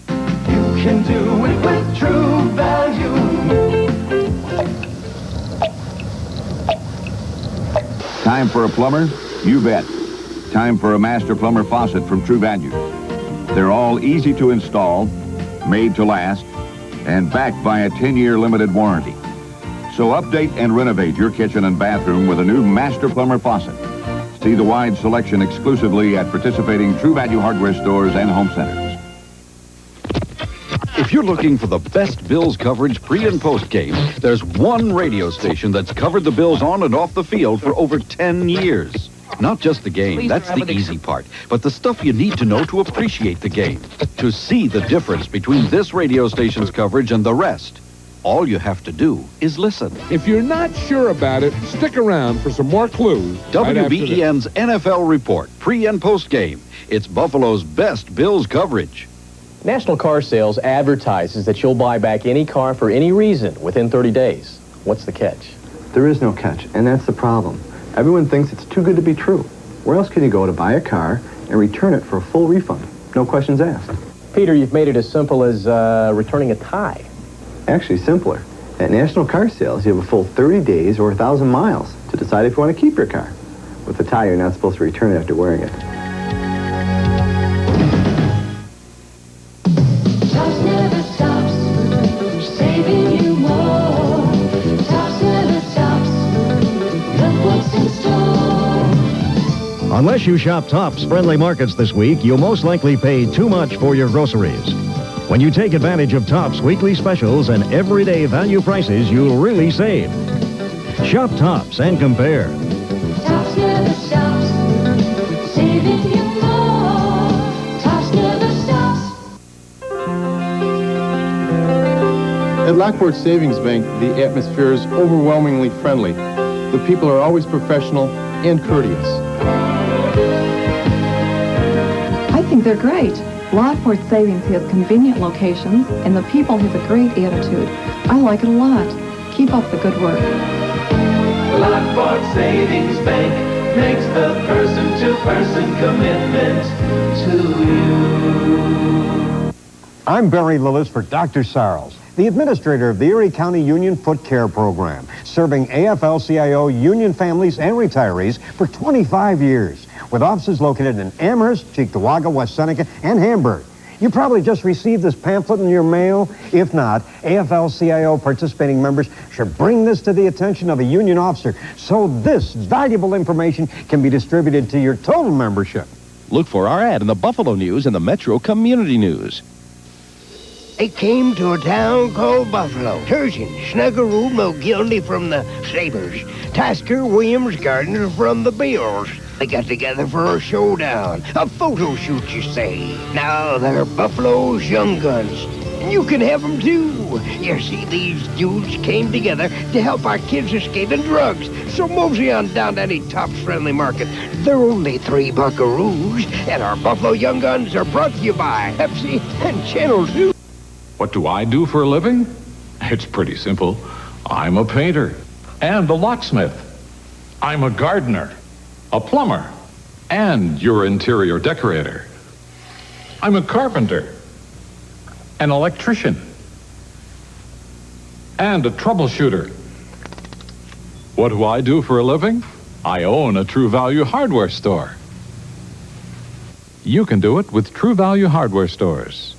You can do it with True Value. Time for a plumber? You bet. Time for a master plumber faucet from True Value. They're all easy to install, made to last, and backed by a 10-year limited warranty. So update and renovate your kitchen and bathroom with a new master plumber faucet. See the wide selection exclusively at participating True Value hardware stores and home centers. If you're looking for the best Bills coverage pre- and post-game, there's one radio station that's covered the Bills on and off the field for over 10 years. Not just the game, that's the easy part, but the stuff you need to know to appreciate the game. To see the difference between this radio station's coverage and the rest, All you have to do is listen. If you're not sure about it, stick around for some more clues. WBEN's NFL Report, pre- and post-game. It's Buffalo's best Bills coverage. National Car Sales advertises that you'll buy back any car for any reason within 30 days. What's the catch? There is no catch, and that's the problem. Everyone thinks it's too good to be true. Where else can you go to buy a car and return it for a full refund? No questions asked. Peter, you've made it as simple as returning a tie. Actually, simpler. At National Car Sales, you have a full 30 days or 1,000 miles to decide if you want to keep your car. With a tie, you're not supposed to return it after wearing it. Tops never stops, saving you more. Tops never stops, look what's in store. Unless you shop Tops Friendly Markets this week, you'll most likely pay too much for your groceries. When you take advantage of Tops weekly specials and everyday value prices, you'll really save. Shop Tops and compare. Tops never stops, saving you more. Tops never stops. At Lockport Savings Bank, the atmosphere is overwhelmingly friendly. The people are always professional and courteous. I think they're great. Lockport Savings has convenient locations, and the people have a great attitude. I like it a lot. Keep up the good work. Lockport Savings Bank makes the person-to-person commitment to you. I'm Barry Lillis for Dr. Sarles, the administrator of the Erie County Union Foot Care Program, serving AFL-CIO union families and retirees for 25 years, with offices located in Amherst, Cheektowaga, West Seneca, and Hamburg. You probably just received this pamphlet in your mail. If not, AFL-CIO participating members should bring this to the attention of a union officer so this valuable information can be distributed to your total membership. Look for our ad in the Buffalo News and the Metro Community News. I came to a town called Buffalo. Turgeon, Snuggeroo, McGildy from the Sabres. Tasker, Williams, Gardner from the Bills. They got together for a showdown. A photo shoot, you say. Now they're Buffalo's young guns. And you can have them too. You see, these dudes came together to help our kids escaping drugs. So mosey on down to any Tops Friendly Market. They're only $3 buckaroos. And our Buffalo young guns are brought to you by Pepsi and Channel 2. What do I do for a living? It's pretty simple. I'm a painter and a locksmith. I'm a gardener, a plumber, and your interior decorator. I'm a carpenter, an electrician, and a troubleshooter. What do I do for a living? I own a True Value hardware store. You can do it with True Value hardware stores.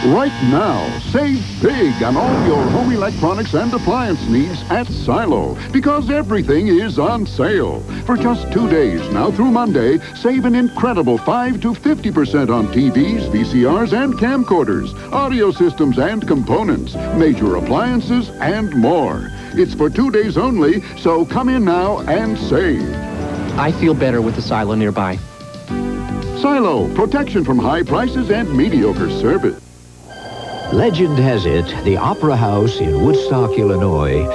Right now, save big on all your home electronics and appliance needs at Silo, because everything is on sale. For just 2 days, now through Monday, save an incredible 5 to 50% on TVs, VCRs, and camcorders, audio systems and components, major appliances, and more. It's for 2 days only, so come in now and save. I feel better with the Silo nearby. Silo, protection from high prices and mediocre service. Legend has it, the Opera House in Woodstock, Illinois,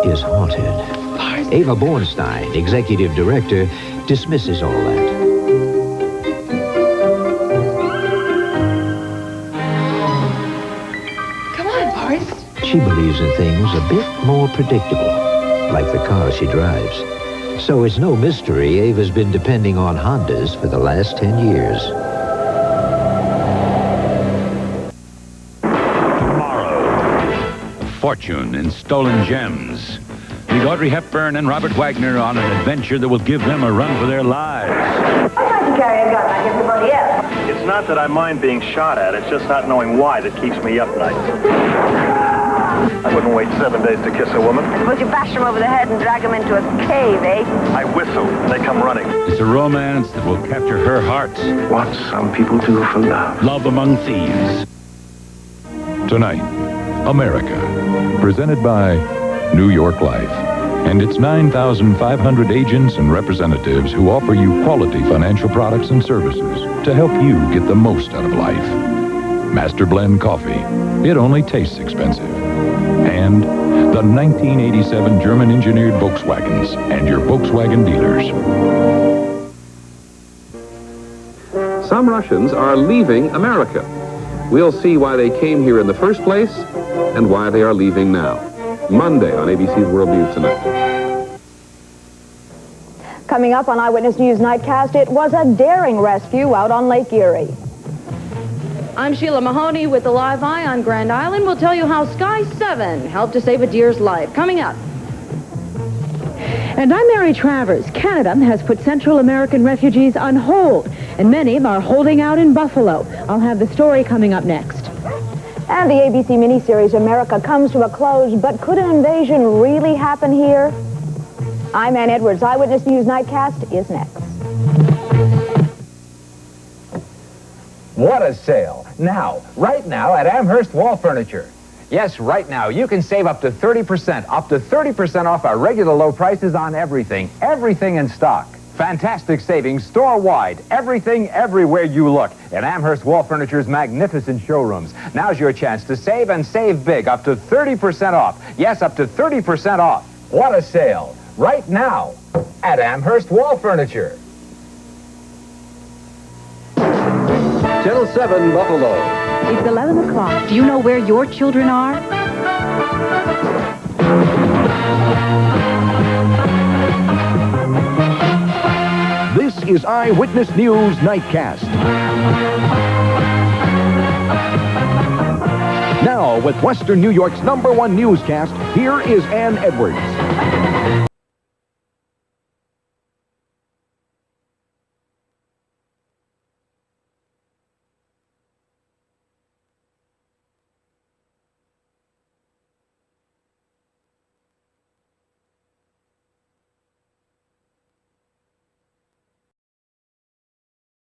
is haunted. Ava Bornstein, executive director, dismisses all that. Come on, Boris. She believes in things a bit more predictable, like the car she drives. So it's no mystery Ava's been depending on Hondas for the last 10 years. Fortune in stolen gems. Meet Audrey Hepburn and Robert Wagner on an adventure that will give them a run for their lives. I like to carry a gun like everybody else. It's not that I mind being shot at. It's just not knowing why that keeps me up nights. I wouldn't wait 7 days to kiss a woman. I suppose you bash them over the head and drag them into a cave, eh? I whistle, and they come running. It's a romance that will capture her heart. What some people do for love. Love Among Thieves. Tonight, America, presented by New York Life and its 9,500 agents and representatives who offer you quality financial products and services to help you get the most out of life. Master Blend Coffee. It only tastes expensive. and the 1987 German-engineered Volkswagens and your Volkswagen dealers. Some Russians are leaving America. We'll see why they came here in the first place and why they are leaving now. Monday on ABC's World News Tonight. Coming up on Eyewitness News Nightcast, it was a daring rescue out on Lake Erie. I'm Sheila Mahoney with the Live Eye on Grand Island. We'll tell you how Sky 7 helped to save a deer's life. Coming up. And I'm Mary Travers. Canada has put Central American refugees on hold, and many are holding out in Buffalo. I'll have the story coming up next. And the ABC miniseries America comes to a close, but could an invasion really happen here? I'm Ann Edwards. Eyewitness News Nightcast is next. What a sale. Now, right now at Amherst Wall Furniture. Yes, right now, you can save up to 30%, up to 30% off our regular low prices on everything in stock. Fantastic savings store-wide, everything, everywhere you look, in Amherst Wall Furniture's magnificent showrooms. Now's your chance to save and save big, up to 30% off. Yes, up to 30% off. What a sale. Right now at Amherst Wall Furniture. Channel 7 Buffalo. It's 11 o'clock. Do you know where your children are? This is Eyewitness News Nightcast. Now, with Western New York's #1 newscast, here is Ann Edwards.